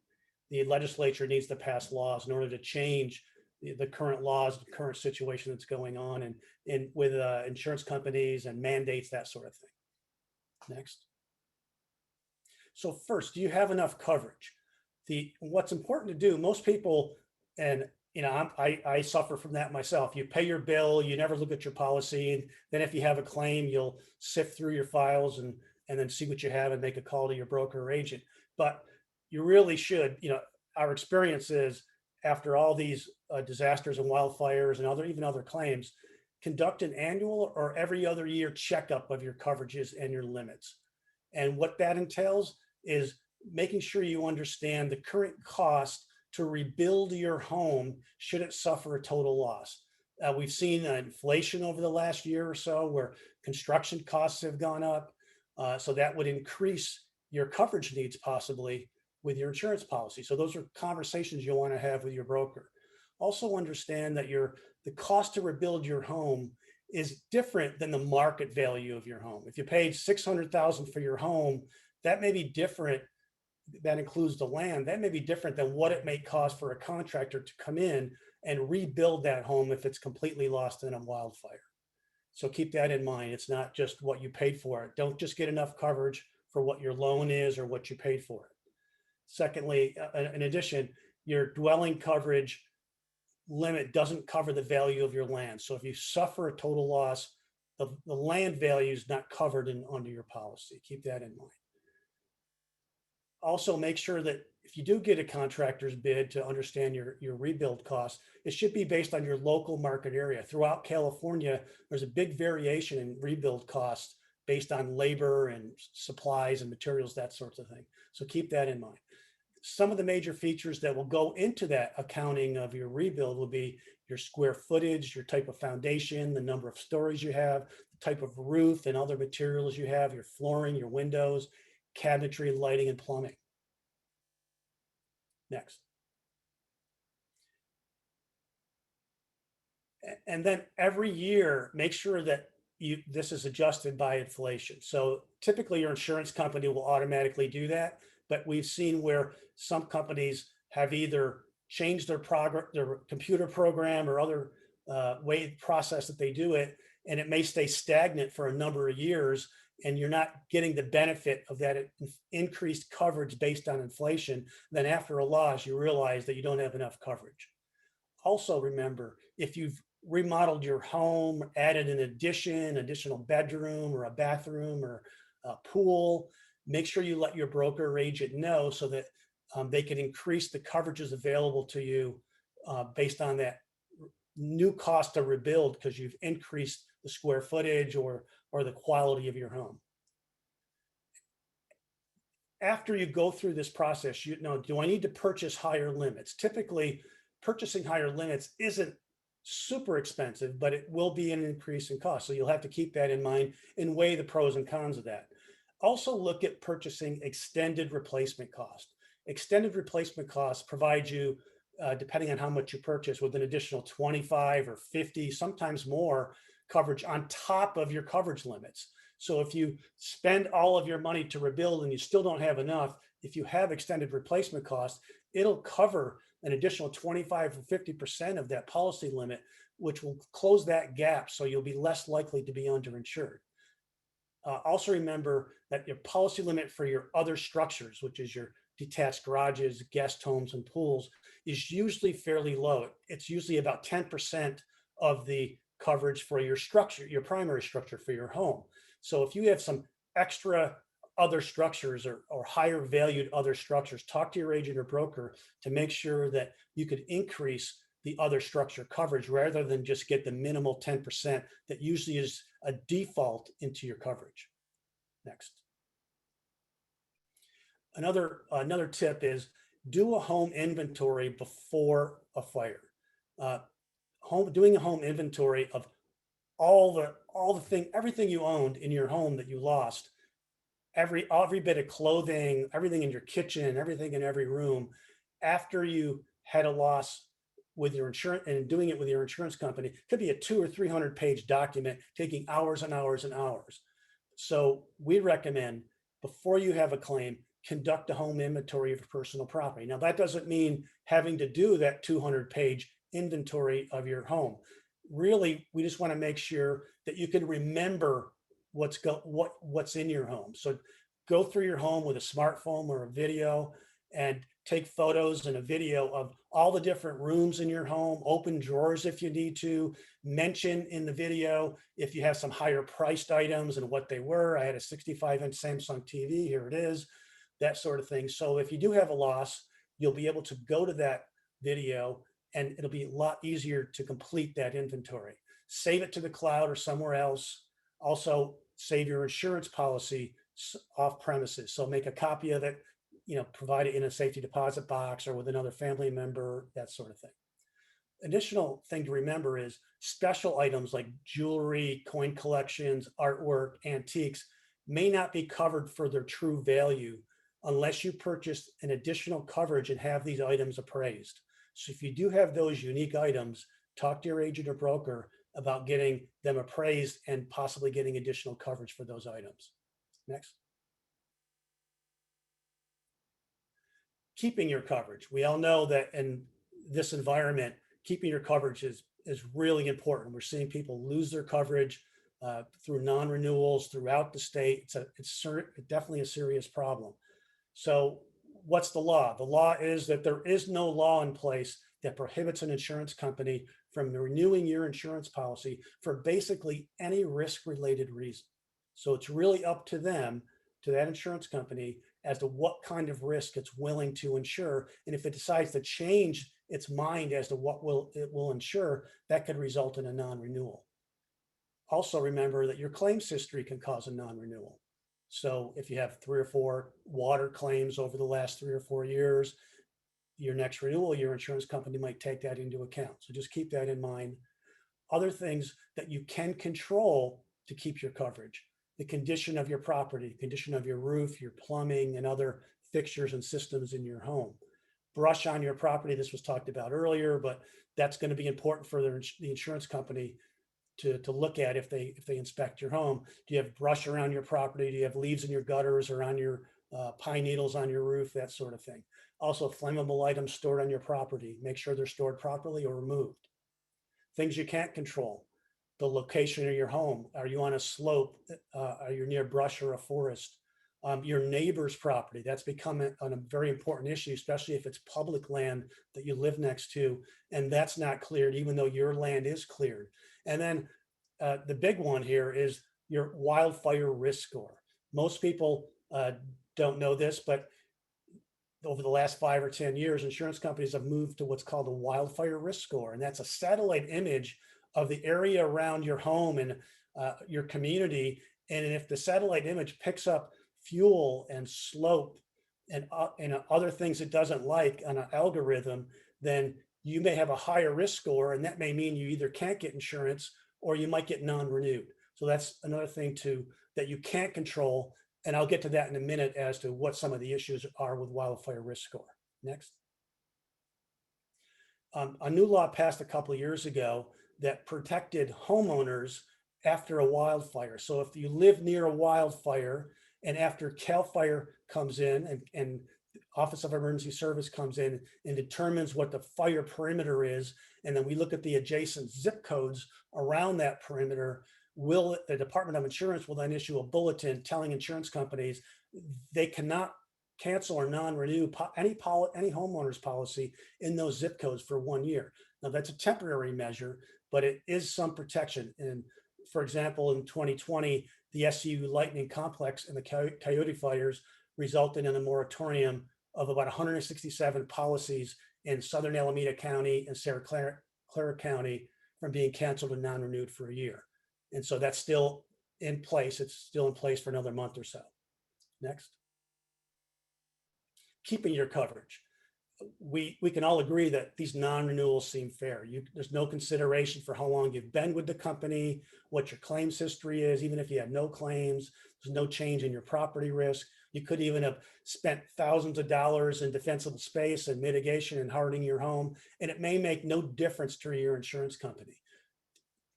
The legislature needs to pass laws in order to change the current laws, the current situation that's going on and with insurance companies and mandates, that sort of thing. Next. So first, do you have enough coverage? What's important to do, most people, and I suffer from that myself. You pay your bill, you never look at your policy, and then if you have a claim, you'll sift through your files and then see what you have and make a call to your broker or agent. But you really should, our experience is after all these disasters and wildfires and even other claims, conduct an annual or every other year checkup of your coverages and your limits. And what that entails is making sure you understand the current cost to rebuild your home should it suffer a total loss. We've seen inflation over the last year or so where construction costs have gone up. So that would increase your coverage needs possibly with your insurance policy. So those are conversations you'll want to have with your broker. Also understand that the cost to rebuild your home is different than the market value of your home. If you paid $600,000 for your home, that may be different. That includes the land. That may be different than what it may cost for a contractor to come in and rebuild that home if it's completely lost in a wildfire. So keep that in mind. It's not just what you paid for it. Don't just get enough coverage for what your loan is or what you paid for it. Secondly, in addition, your dwelling coverage limit doesn't cover the value of your land. So if you suffer a total loss, the land value is not covered under your policy. Keep that in mind. Also, make sure that if you do get a contractor's bid to understand your rebuild costs, it should be based on your local market area. Throughout California, there's a big variation in rebuild costs based on labor and supplies and materials, that sort of thing. So keep that in mind. Some of the major features that will go into that accounting of your rebuild will be your square footage, your type of foundation, the number of stories you have, the type of roof and other materials you have, your flooring, your windows, cabinetry, lighting, and plumbing. Next. And then every year, make sure that this is adjusted by inflation. So typically your insurance company will automatically do that, but we've seen where some companies have either changed their computer program or other process that they do it, and it may stay stagnant for a number of years, and you're not getting the benefit of that increased coverage based on inflation. Then after a loss, you realize that you don't have enough coverage. Also remember, if you've remodeled your home, added an additional bedroom or a bathroom or a pool, make sure you let your broker or agent know so that they can increase the coverages available to you based on that new cost to rebuild because you've increased the square footage or the quality of your home. After you go through this process, you know, do I need to purchase higher limits? Typically, purchasing higher limits isn't super expensive, but it will be an increase in cost. So you'll have to keep that in mind and weigh the pros and cons of that. Also look at purchasing extended replacement cost. Extended replacement costs provide you, depending on how much you purchase, with an additional 25 or 50, sometimes more coverage on top of your coverage limits. So if you spend all of your money to rebuild and you still don't have enough, if you have extended replacement costs, it'll cover an additional 25 or 50% of that policy limit, which will close that gap. So you'll be less likely to be underinsured. Also remember that your policy limit for your other structures, which is your detached garages, guest homes, and pools, is usually fairly low. It's usually about 10% of the coverage for your structure, your primary structure for your home. So if you have some extra other structures or higher valued other structures, talk to your agent or broker to make sure that you could increase the other structure coverage rather than just get the minimal 10% that usually is a default into your coverage. Next. Another tip is do a home inventory before a fire. Doing a home inventory of everything you owned in your home that you lost, every bit of clothing, everything in your kitchen, everything in every room, after you had a loss with your insurance and doing it with your insurance company, could be a 200 or 300 page document taking hours and hours and hours. So we recommend before you have a claim, conduct a home inventory of your personal property. Now that doesn't mean having to do that 200 page inventory of your home. Really, we just want to make sure that you can remember what's in your home. So go through your home with a smartphone or a video and take photos and a video of all the different rooms in your home, open drawers if you need to, mention in the video if you have some higher priced items and what they were. I had a 65-inch Samsung TV, here it is, that sort of thing. So if you do have a loss, you'll be able to go to that video and it'll be a lot easier to complete that inventory. Save it to the cloud or somewhere else. Also save your insurance policy off premises. So make a copy of it, provide it in a safety deposit box or with another family member, that sort of thing. Additional thing to remember is special items like jewelry, coin collections, artwork, antiques may not be covered for their true value unless you purchase an additional coverage and have these items appraised. So if you do have those unique items, talk to your agent or broker about getting them appraised and possibly getting additional coverage for those items. Next. Keeping your coverage. We all know that in this environment, keeping your coverage is really important. We're seeing people lose their coverage through non-renewals throughout the state. It's definitely a serious problem. So what's the law? The law is that there is no law in place that prohibits an insurance company from renewing your insurance policy for basically any risk-related reason. So it's really up to them, to that insurance company, as to what kind of risk it's willing to insure. And if it decides to change its mind as to what it will insure, that could result in a non-renewal. Also remember that your claims history can cause a non-renewal. So if you have 3 or 4 water claims over the last 3 or 4 years, your next renewal, your insurance company might take that into account. So just keep that in mind. Other things that you can control to keep your coverage: the condition of your property, condition of your roof, your plumbing, and other fixtures and systems in your home. Brush on your property. This was talked about earlier, but that's going to be important for the insurance company to look at if they inspect your home. Do you have brush around your property? Do you have leaves in your gutters or on your pine needles on your roof? That sort of thing. Also, flammable items stored on your property. Make sure they're stored properly or removed. Things you can't control: the location of your home. Are you on a slope? Are you near brush or a forest? Your neighbor's property. That's become a very important issue, especially if it's public land that you live next to, and that's not cleared, even though your land is cleared. And then the big one here is your wildfire risk score. Most people don't know this, but over the last 5 or 10 years, insurance companies have moved to what's called a wildfire risk score. And that's a satellite image of the area around your home and your community. And if the satellite image picks up fuel and slope and other things it doesn't like on an algorithm, then you may have a higher risk score, and that may mean you either can't get insurance or you might get non-renewed. So that's another thing that you can't control. And I'll get to that in a minute as to what some of the issues are with wildfire risk score. Next. A new law passed a couple of years ago that protected homeowners after a wildfire. So if you live near a wildfire and after CAL FIRE comes in and Office of Emergency Service comes in and determines what the fire perimeter is, and then we look at the adjacent zip codes around that perimeter, the Department of Insurance will then issue a bulletin telling insurance companies they cannot cancel or non-renew any homeowner's policy in those zip codes for 1 year. Now that's a temporary measure, but it is some protection. And for example, in 2020, the SU Lightning Complex and the Coyote fires resulted in a moratorium of about 167 policies in Southern Alameda County and Santa Clara County from being canceled and non-renewed for a year. And so that's still in place. It's still in place for another month or so. Next. Keeping your coverage. We can all agree that these non-renewals seem fair. There's no consideration for how long you've been with the company, what your claims history is, even if you have no claims. There's no change in your property risk. You could even have spent thousands of dollars in defensible space and mitigation and hardening your home, and it may make no difference to your insurance company.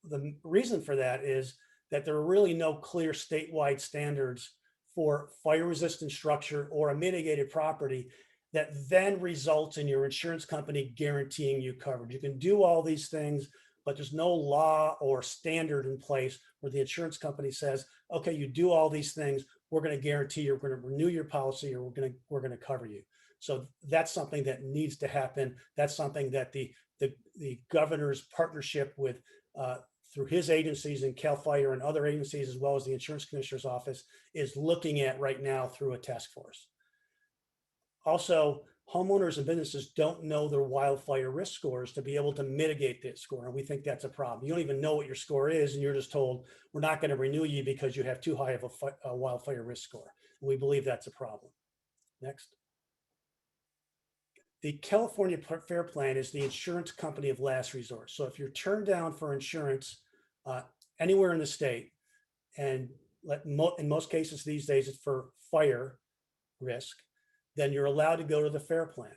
The reason for that is that there are really no clear statewide standards for fire-resistant structure or a mitigated property that then results in your insurance company guaranteeing you coverage. You can do all these things, but there's no law or standard in place where the insurance company says, okay, you do all these things, we're going to guarantee you're going to renew your policy, or we're going to cover you. So that's something that needs to happen. That's something that the governor's partnership with through his agencies and CAL FIRE and other agencies, as well as the insurance commissioner's office, is looking at right now through a task force. Also, homeowners and businesses don't know their wildfire risk scores to be able to mitigate that score. And we think that's a problem. You don't even know what your score is, and you're just told, we're not going to renew you because you have too high of a wildfire risk score. And we believe that's a problem. Next. the California Fair Plan is the insurance company of last resort. So if you're turned down for insurance anywhere in the state, and in most cases these days it's for fire risk, then you're allowed to go to the Fair Plan.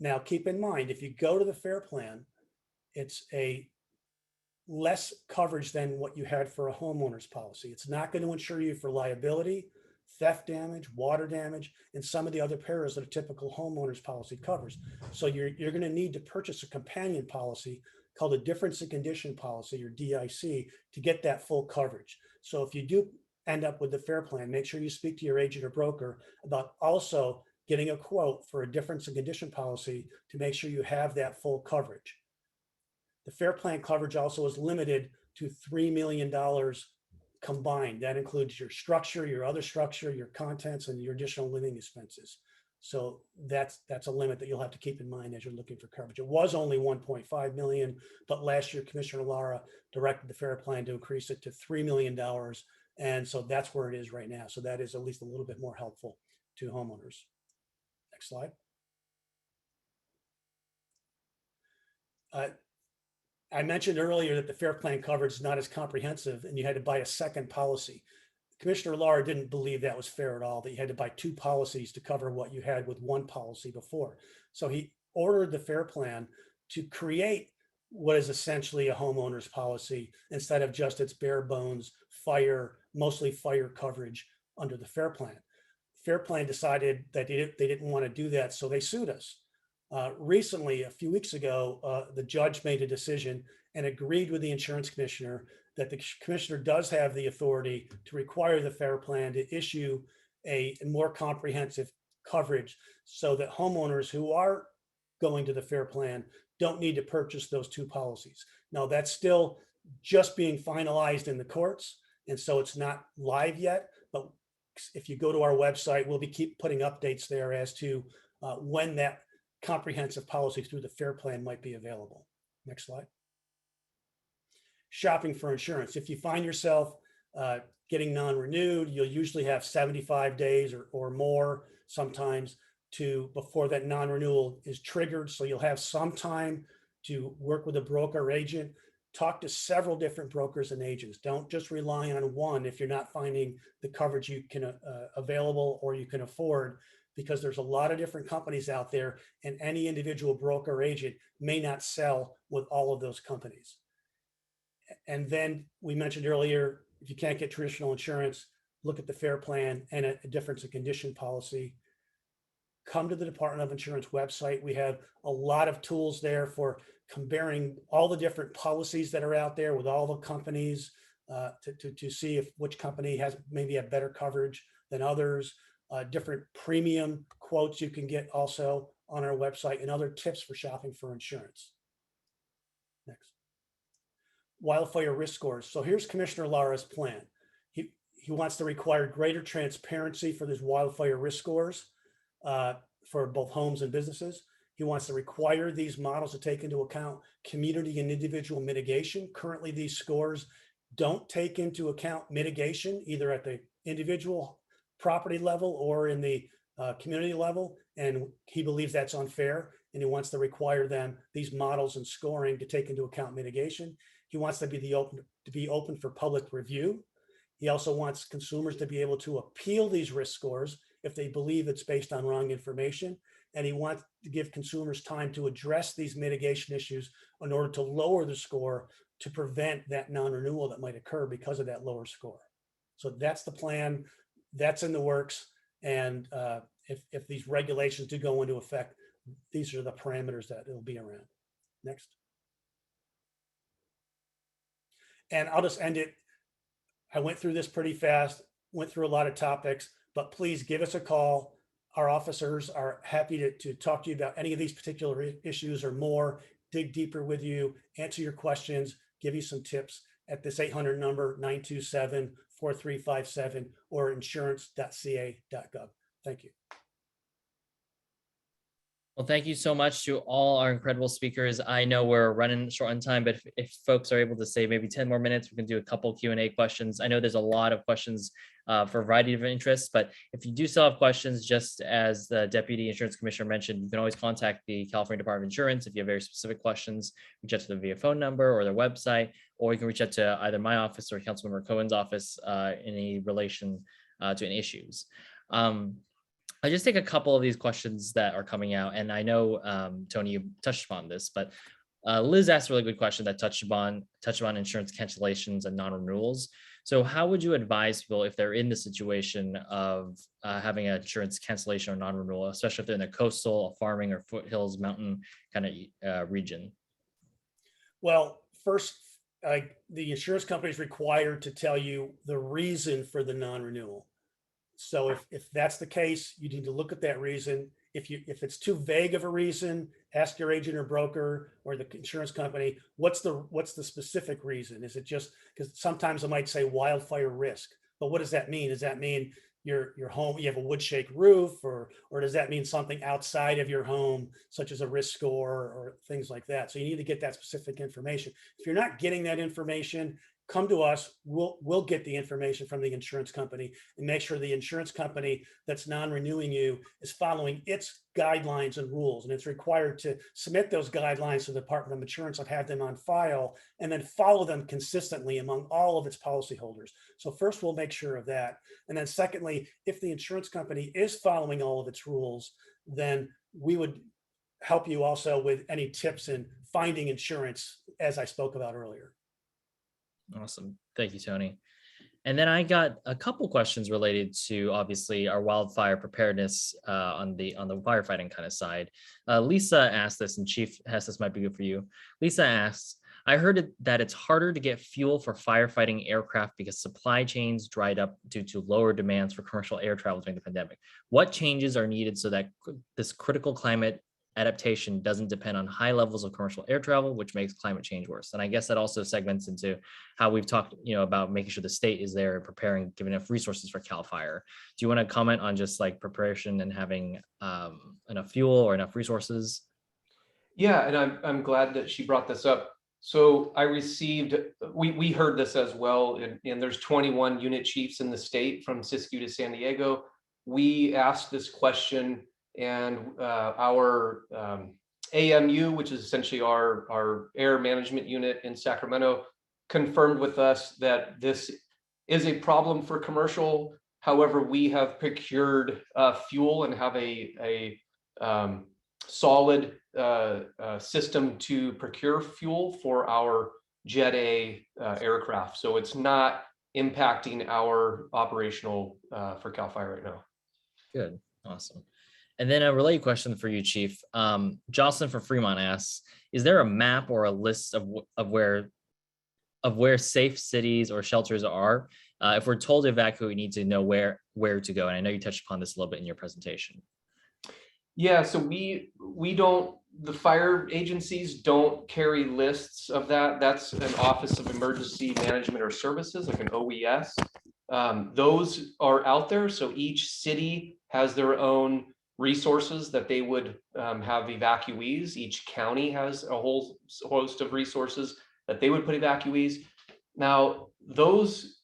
Now, keep in mind, if you go to the Fair Plan, it's a less coverage than what you had for a homeowner's policy. It's not going to insure you for liability, theft damage, water damage, and some of the other perils that a typical homeowner's policy covers. So you're going to need to purchase a companion policy called a difference in condition policy, or DIC, to get that full coverage. So if you do end up with the Fair Plan, make sure you speak to your agent or broker about also getting a quote for a difference in condition policy to make sure you have that full coverage. The Fair Plan coverage also is limited to $3 million combined. That includes your structure, your other structure, your contents, and your additional living expenses. So that's a limit that you'll have to keep in mind as you're looking for coverage. It was only 1.5 million, but last year Commissioner Lara directed the Fair Plan to increase it to $3 million. And so that's where it is right now. So that is at least a little bit more helpful to homeowners. Next slide. I mentioned earlier that the Fair Plan coverage is not as comprehensive and you had to buy a second policy. Commissioner Lara didn't believe that was fair at all, that you had to buy two policies to cover what you had with one policy before. So he ordered the Fair Plan to create what is essentially a homeowner's policy instead of just its bare bones fire, mostly fire coverage under the Fair Plan. Fair Plan decided that they didn't want to do that, so they sued us. Recently, a few weeks ago, the judge made a decision and agreed with the insurance commissioner that the commissioner does have the authority to require the Fair Plan to issue a more comprehensive coverage so that homeowners who are going to the Fair Plan don't need to purchase those two policies. Now, that's still just being finalized in the courts, and so it's not live yet, but if you go to our website, we'll keep putting updates there as to when that comprehensive policy through the Fair Plan might be available. Next slide. Shopping for insurance. If you find yourself getting non-renewed, you'll usually have 75 days or more sometimes before that non-renewal is triggered. So you'll have some time to work with a broker or agent, talk to several different brokers and agents. Don't just rely on one if you're not finding the coverage you can available or you can afford, because there's a lot of different companies out there and any individual broker or agent may not sell with all of those companies. And then we mentioned earlier, if you can't get traditional insurance, look at the Fair Plan and a difference in condition policy. Come to the Department of Insurance website. We have a lot of tools there for comparing all the different policies that are out there with all the companies to see if which company has maybe a better coverage than others. Different premium quotes you can get also on our website, and other tips for shopping for insurance. Next. Wildfire risk scores. So here's Commissioner Lara's plan. He wants to require greater transparency for these wildfire risk scores for both homes and businesses. He wants to require these models to take into account community and individual mitigation. Currently, these scores don't take into account mitigation, either at the individual property level or in the community level. And he believes that's unfair. And he wants to require these models and scoring to take into account mitigation. He wants to be open for public review. He also wants consumers to be able to appeal these risk scores if they believe it's based on wrong information. And he wants to give consumers time to address these mitigation issues in order to lower the score to prevent that non-renewal that might occur because of that lower score. So that's the plan. That's in the works. And if these regulations do go into effect, these are the parameters that it'll be around. Next. And I'll just end it. I went through this pretty fast, went through a lot of topics, but please give us a call. Our officers are happy to talk to you about any of these particular issues or more, dig deeper with you, answer your questions, give you some tips at this 800 number, 927-4357, or insurance.ca.gov. Thank you. Well, thank you so much to all our incredible speakers. I know we're running short on time, but if folks are able to save maybe 10 more minutes, we can do a couple Q&A questions. I know there's a lot of questions for a variety of interests, but if you do still have questions, just as the Deputy Insurance Commissioner mentioned, you can always contact the California Department of Insurance if you have very specific questions. Reach out to them via phone number or their website, or you can reach out to either my office or Councilmember Cohen's office in any relation to any issues. I just take a couple of these questions that are coming out, and I know Tony, you touched upon this, but Liz asked a really good question that touched upon insurance cancellations and non-renewals. So how would you advise people if they're in the situation of having an insurance cancellation or non-renewal, especially if they're in a coastal, farming, or foothills mountain kind of region? Well, first, the insurance company is required to tell you the reason for the non-renewal. So if that's the case, you need to look at that reason. If it's too vague of a reason, ask your agent or broker or the insurance company, what's the specific reason? Is it just because sometimes it might say wildfire risk, but what does that mean? Does that mean your home, you have a wood shake roof, or does that mean something outside of your home, such as a risk score or things like that? So you need to get that specific information. If you're not getting that information, come to us. We'll get the information from the insurance company and make sure the insurance company that's non-renewing you is following its guidelines and rules. And it's required to submit those guidelines to the Department of Insurance and have them on file, and then follow them consistently among all of its policyholders. So first, we'll make sure of that. And then secondly, if the insurance company is following all of its rules, then we would help you also with any tips in finding insurance, as I spoke about earlier. Awesome. Thank you, Tony. And then I got a couple questions related to obviously our wildfire preparedness on the firefighting kind of side. Lisa asked this, and Chief Hess, this might be good for you. Lisa asks, I heard that it's harder to get fuel for firefighting aircraft because supply chains dried up due to lower demands for commercial air travel during the pandemic. What changes are needed so that this critical climate adaptation doesn't depend on high levels of commercial air travel, which makes climate change worse? And I guess that also segments into how we've talked, about making sure the state is there and preparing, giving enough resources for CAL FIRE. Do you want to comment on just like preparation and having enough fuel or enough resources? Yeah, and I'm glad that she brought this up. So I received, we heard this as well, and there's 21 unit chiefs in the state from Siskiyou to San Diego. We asked this question, and our AMU, which is essentially our air management unit in Sacramento, confirmed with us that this is a problem for commercial. However, we have procured fuel and have a solid system to procure fuel for our Jet A aircraft. So it's not impacting our operational for CAL FIRE right now. Good, awesome. And then a related question for you, Chief. Jocelyn from Fremont asks, is there a map or a list of where safe cities or shelters are? If we're told to evacuate, we need to know where to go. And I know you touched upon this a little bit in your presentation. Yeah, so we don't, the fire agencies don't carry lists of that. That's an Office of Emergency Management or Services, like an OES. Those are out there. So each city has their own resources that they would have evacuees. Each county has a whole host of resources that they would put evacuees. Now, those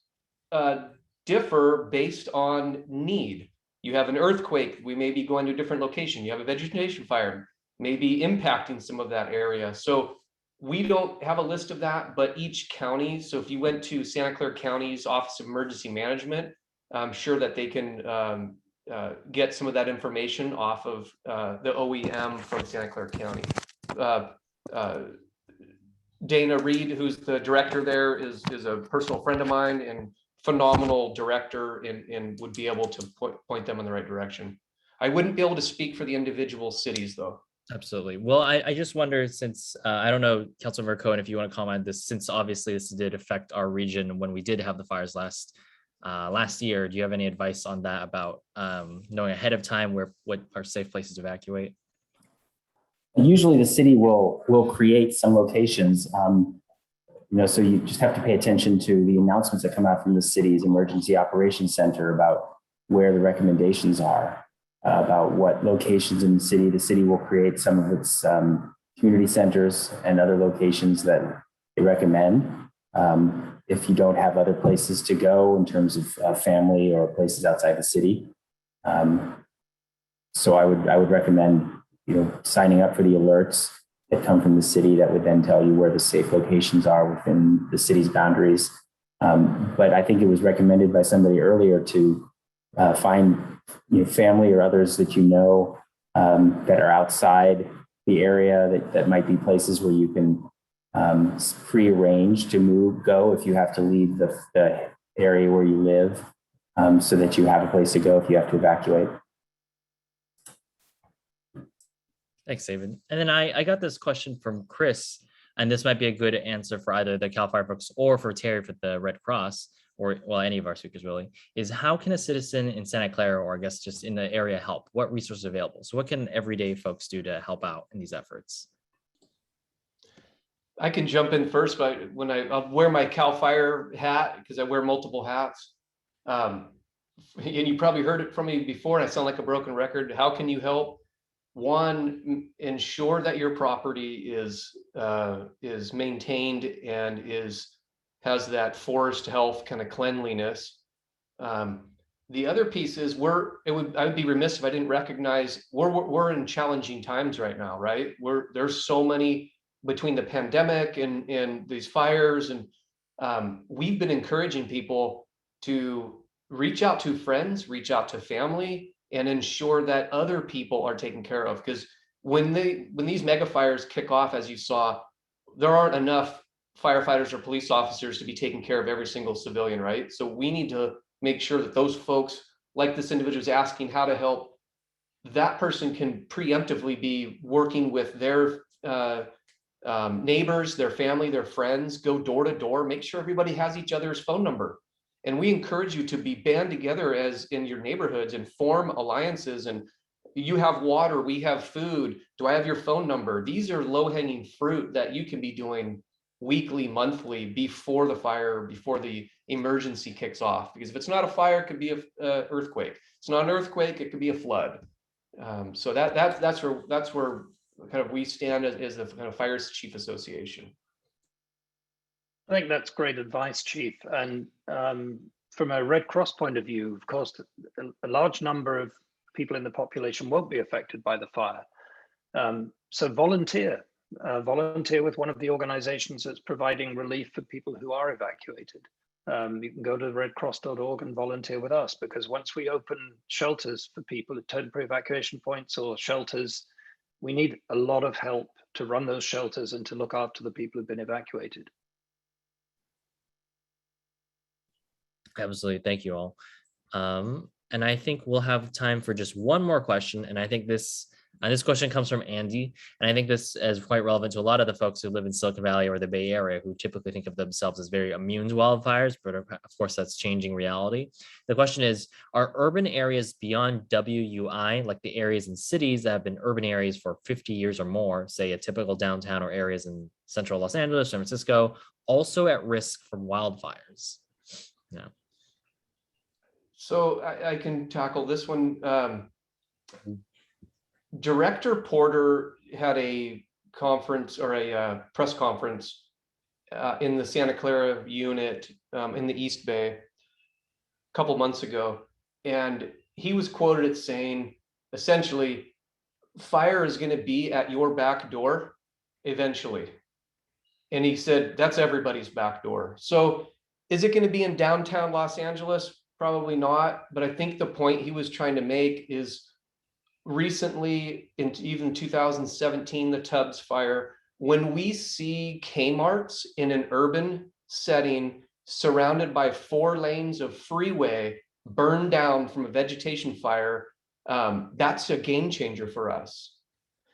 differ based on need. You have an earthquake, we may be going to a different location. You have a vegetation fire, maybe impacting some of that area. So we don't have a list of that, but each county, so if you went to Santa Clara County's Office of Emergency Management, I'm sure that they can get some of that information off of the OEM from Santa Clara County. Dana Reed, who's the director there, is a personal friend of mine and phenomenal director, and would be able to point them in the right direction. I wouldn't be able to speak for the individual cities though. Absolutely. Well, I just wonder, since I don't know, Councilmember Cohen, if you want to comment on this, since obviously this did affect our region when we did have the fires last year. Do you have any advice on that about knowing ahead of time what are safe places to evacuate? Usually the city will create some locations. So you just have to pay attention to the announcements that come out from the city's emergency operations center about where the recommendations are. about what locations in the city will create some of its community centers and other locations that they recommend. If you don't have other places to go in terms of family or places outside the city. So I would recommend, signing up for the alerts that come from the city that would then tell you where the safe locations are within the city's boundaries. But I think it was recommended by somebody earlier to find family or others that that are outside the area that might be places where you can pre-arrange to go if you have to leave the area where you live, so that you have a place to go if you have to evacuate. Thanks, David. And then I got this question from Chris, and this might be a good answer for either the CAL FIRE folks or for Terry for the Red Cross, or any of our speakers really, is how can a citizen in Santa Clara, or I guess just in the area, help? What resources are available? So what can everyday folks do to help out in these efforts? I can jump in first, but when I'll wear my CAL FIRE hat, because I wear multiple hats. And you probably heard it from me before, and I sound like a broken record. How can you help? One, ensure that your property is maintained and has that forest health kind of cleanliness. The other piece is I would be remiss if I didn't recognize we're in challenging times right now, right? There's so many between the pandemic and these fires, and we've been encouraging people to reach out to friends, reach out to family, and ensure that other people are taken care of. Because when these mega fires kick off, as you saw, there aren't enough firefighters or police officers to be taking care of every single civilian, right? So we need to make sure that those folks, like this individual is asking how to help, that person can preemptively be working with their neighbors, their family, their friends, go door to door, make sure everybody has each other's phone number. And we encourage you to be band together as in your neighborhoods and form alliances. And you have water, we have food. Do I have your phone number? These are low-hanging fruit that you can be doing weekly, monthly, before the fire, before the emergency kicks off. Because if it's not a fire, it could be an earthquake. It's not an earthquake, it could be a flood. So that's where kind of we stand as the kind of Fire Chief Association. I think that's great advice, Chief. And from a Red Cross point of view, of course, a large number of people in the population won't be affected by the fire. So volunteer with one of the organizations that's providing relief for people who are evacuated. You can go to redcross.org and volunteer with us, because once we open shelters for people at temporary evacuation points or shelters, we need a lot of help to run those shelters and to look after the people who've been evacuated. Absolutely. Thank you all. And I think we'll have time for just one more question. And I think this question comes from Andy. And I think this is quite relevant to a lot of the folks who live in Silicon Valley or the Bay Area, who typically think of themselves as very immune to wildfires, but of course that's changing reality. The question is, are urban areas beyond WUI, like the areas in cities that have been urban areas for 50 years or more, say a typical downtown or areas in central Los Angeles, San Francisco, also at risk from wildfires? Yeah. So I can tackle this one. Director Porter had a conference or a press conference in the Santa Clara unit in the East Bay a couple months ago. And he was quoted as saying, essentially, fire is going to be at your back door eventually. And he said, that's everybody's back door. So is it going to be in downtown Los Angeles? Probably not. But I think the point he was trying to make is recently, in even 2017, the Tubbs fire, when we see Kmart's in an urban setting surrounded by 4 lanes of freeway burned down from a vegetation fire, that's a game changer for us.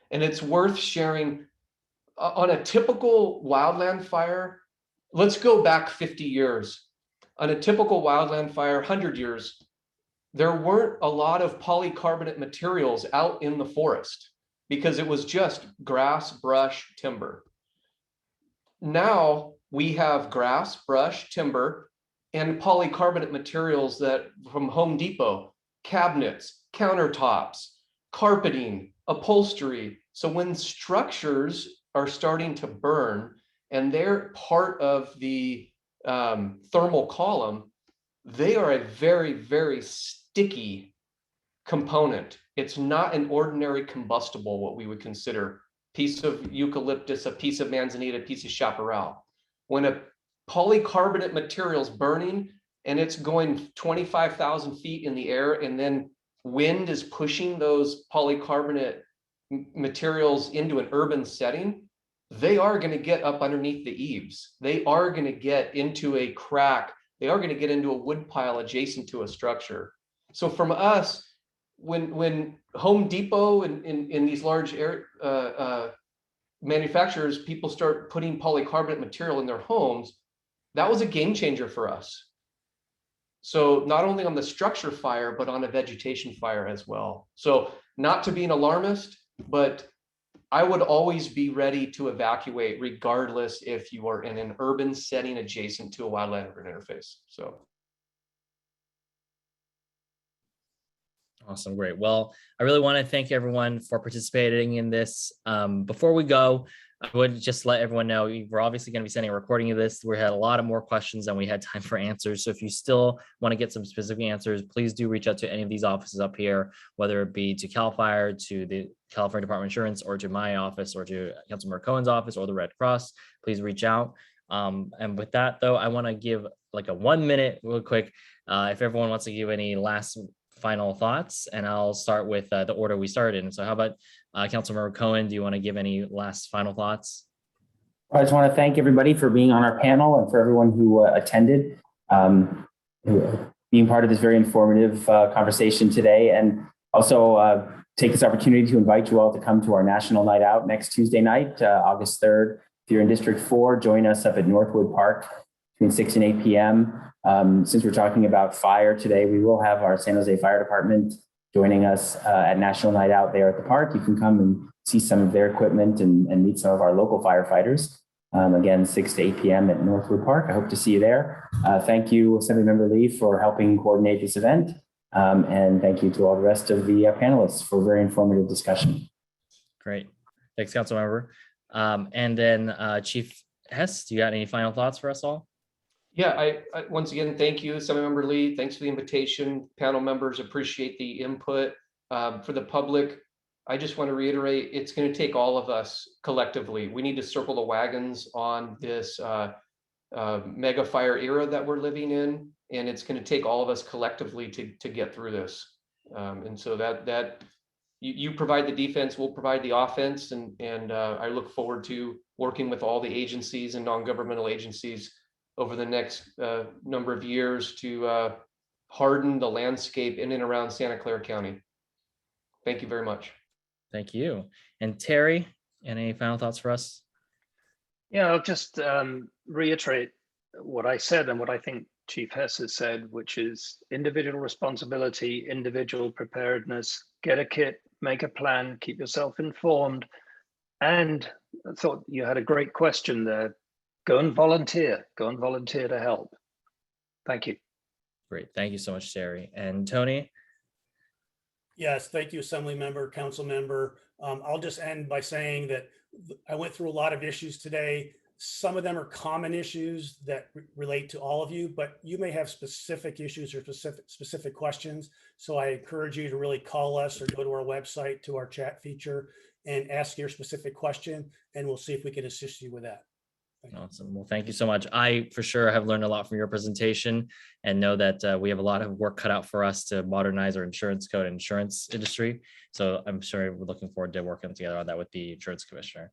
And it's worth sharing. On a typical wildland fire, let's go back 50 years. On a typical wildland fire, 100 years, there weren't a lot of polycarbonate materials out in the forest because it was just grass, brush, timber. Now we have grass, brush, timber, and polycarbonate materials that from Home Depot, cabinets, countertops, carpeting, upholstery. So when structures are starting to burn and they're part of the thermal column, they are a very, very sticky component. It's not an ordinary combustible, what we would consider. Piece of eucalyptus, a piece of manzanita, a piece of chaparral. When a polycarbonate material is burning and it's going 25,000 feet in the air, and then wind is pushing those polycarbonate materials into an urban setting, they are going to get up underneath the eaves. They are going to get into a crack. They are going to get into a wood pile adjacent to a structure. So from us, when Home Depot and in these large manufacturers, people start putting polycarbonate material in their homes, that was a game changer for us. So not only on the structure fire, but on a vegetation fire as well. So not to be an alarmist, but I would always be ready to evacuate regardless if you are in an urban setting adjacent to a wildland urban interface. So. Awesome. Great. Well, I really want to thank everyone for participating in this. Before we go, I would just let everyone know we're obviously going to be sending a recording of this. We had a lot of more questions than we had time for answers. So if you still want to get some specific answers, please do reach out to any of these offices up here, whether it be to CAL FIRE, to the California Department of Insurance, or to my office, or to Councilmember Cohen's office, or the Red Cross. Please reach out. And with that, though, I want to give like a 1 minute real quick. If everyone wants to give any last final thoughts, and I'll start with the order we started in. So how about Councilmember Cohen, do you want to give any last final thoughts? I just want to thank everybody for being on our panel and for everyone who attended, being part of this very informative conversation today. And also take this opportunity to invite you all to come to our National Night Out next Tuesday night, August 3rd. If you're in District 4, join us up at Northwood Park between 6 and 8 p.m. Since we're talking about fire today, we will have our San Jose Fire Department joining us at National Night Out there at the park. You can come and see some of their equipment and meet some of our local firefighters. Again, 6 to 8 p.m. at Northwood Park. I hope to see you there. Thank you, Assemblymember Lee, for helping coordinate this event. And thank you to all the rest of the panelists for a very informative discussion. Great. Thanks, Councilmember. And then Chief Hess, do you got any final thoughts for us all? Yeah, I once again, thank you, Assemblymember Lee. Thanks for the invitation. Panel members, appreciate the input. For the public, I just want to reiterate, it's going to take all of us collectively. We need to circle the wagons on this mega fire era that we're living in, and it's going to take all of us collectively to get through this. And so that you provide the defense, we'll provide the offense, and I look forward to working with all the agencies and non-governmental agencies over the next number of years to harden the landscape in and around Santa Clara County. Thank you very much. Thank you. And Terry, any final thoughts for us? Yeah, I'll just reiterate what I said and what I think Chief Hess has said, which is individual responsibility, individual preparedness, get a kit, make a plan, keep yourself informed. And I thought you had a great question there. Go and volunteer to help. Thank you. Great. Thank you so much, Terry. And Tony? Yes, thank you, Assemblymember, Councilmember. I'll just end by saying that I went through a lot of issues today. Some of them are common issues that relate to all of you, but you may have specific issues or specific questions. So I encourage you to really call us or go to our website, to our chat feature, and ask your specific question, and we'll see if we can assist you with that. Awesome. Well, thank you so much. I for sure have learned a lot from your presentation and know that we have a lot of work cut out for us to modernize our insurance code and insurance industry. So I'm sure we're looking forward to working together on that with the insurance commissioner.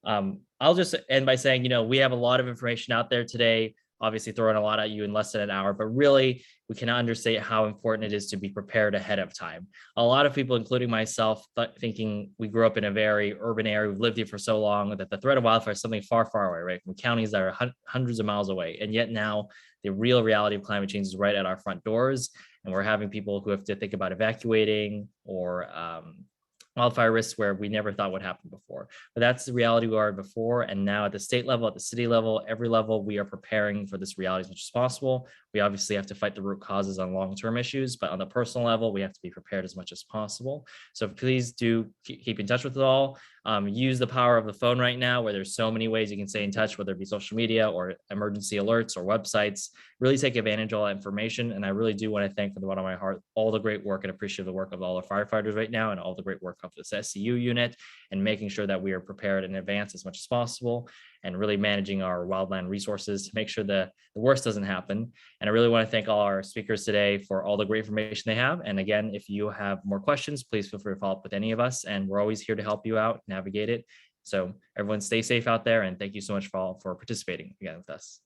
I'll just end by saying, we have a lot of information out there today, obviously throwing a lot at you in less than an hour, but really we cannot understate how important it is to be prepared ahead of time. A lot of people, including myself, thinking we grew up in a very urban area, we've lived here for so long, that the threat of wildfire is something far, far away, right? From counties that are hundreds of miles away. And yet now the real reality of climate change is right at our front doors. And we're having people who have to think about evacuating or wildfire risks where we never thought would happen before. But that's the reality we are before. And now at the state level, at the city level, every level, we are preparing for this reality as much as possible. We obviously have to fight the root causes on long-term issues, but on the personal level, we have to be prepared as much as possible. So please do keep in touch with it all. Use the power of the phone right now, where there's so many ways you can stay in touch, whether it be social media or emergency alerts or websites. Really take advantage of all that information. And I really do want to thank, from the bottom of my heart, all the great work and appreciate the work of all our firefighters right now, and all the great work of this SCU unit, and making sure that we are prepared in advance as much as possible, and really managing our wildland resources to make sure that the worst doesn't happen. And I really want to thank all our speakers today for all the great information they have. And again, if you have more questions, please feel free to follow up with any of us, and we're always here to help you out, navigate it. So everyone stay safe out there, and thank you so much for participating again with us.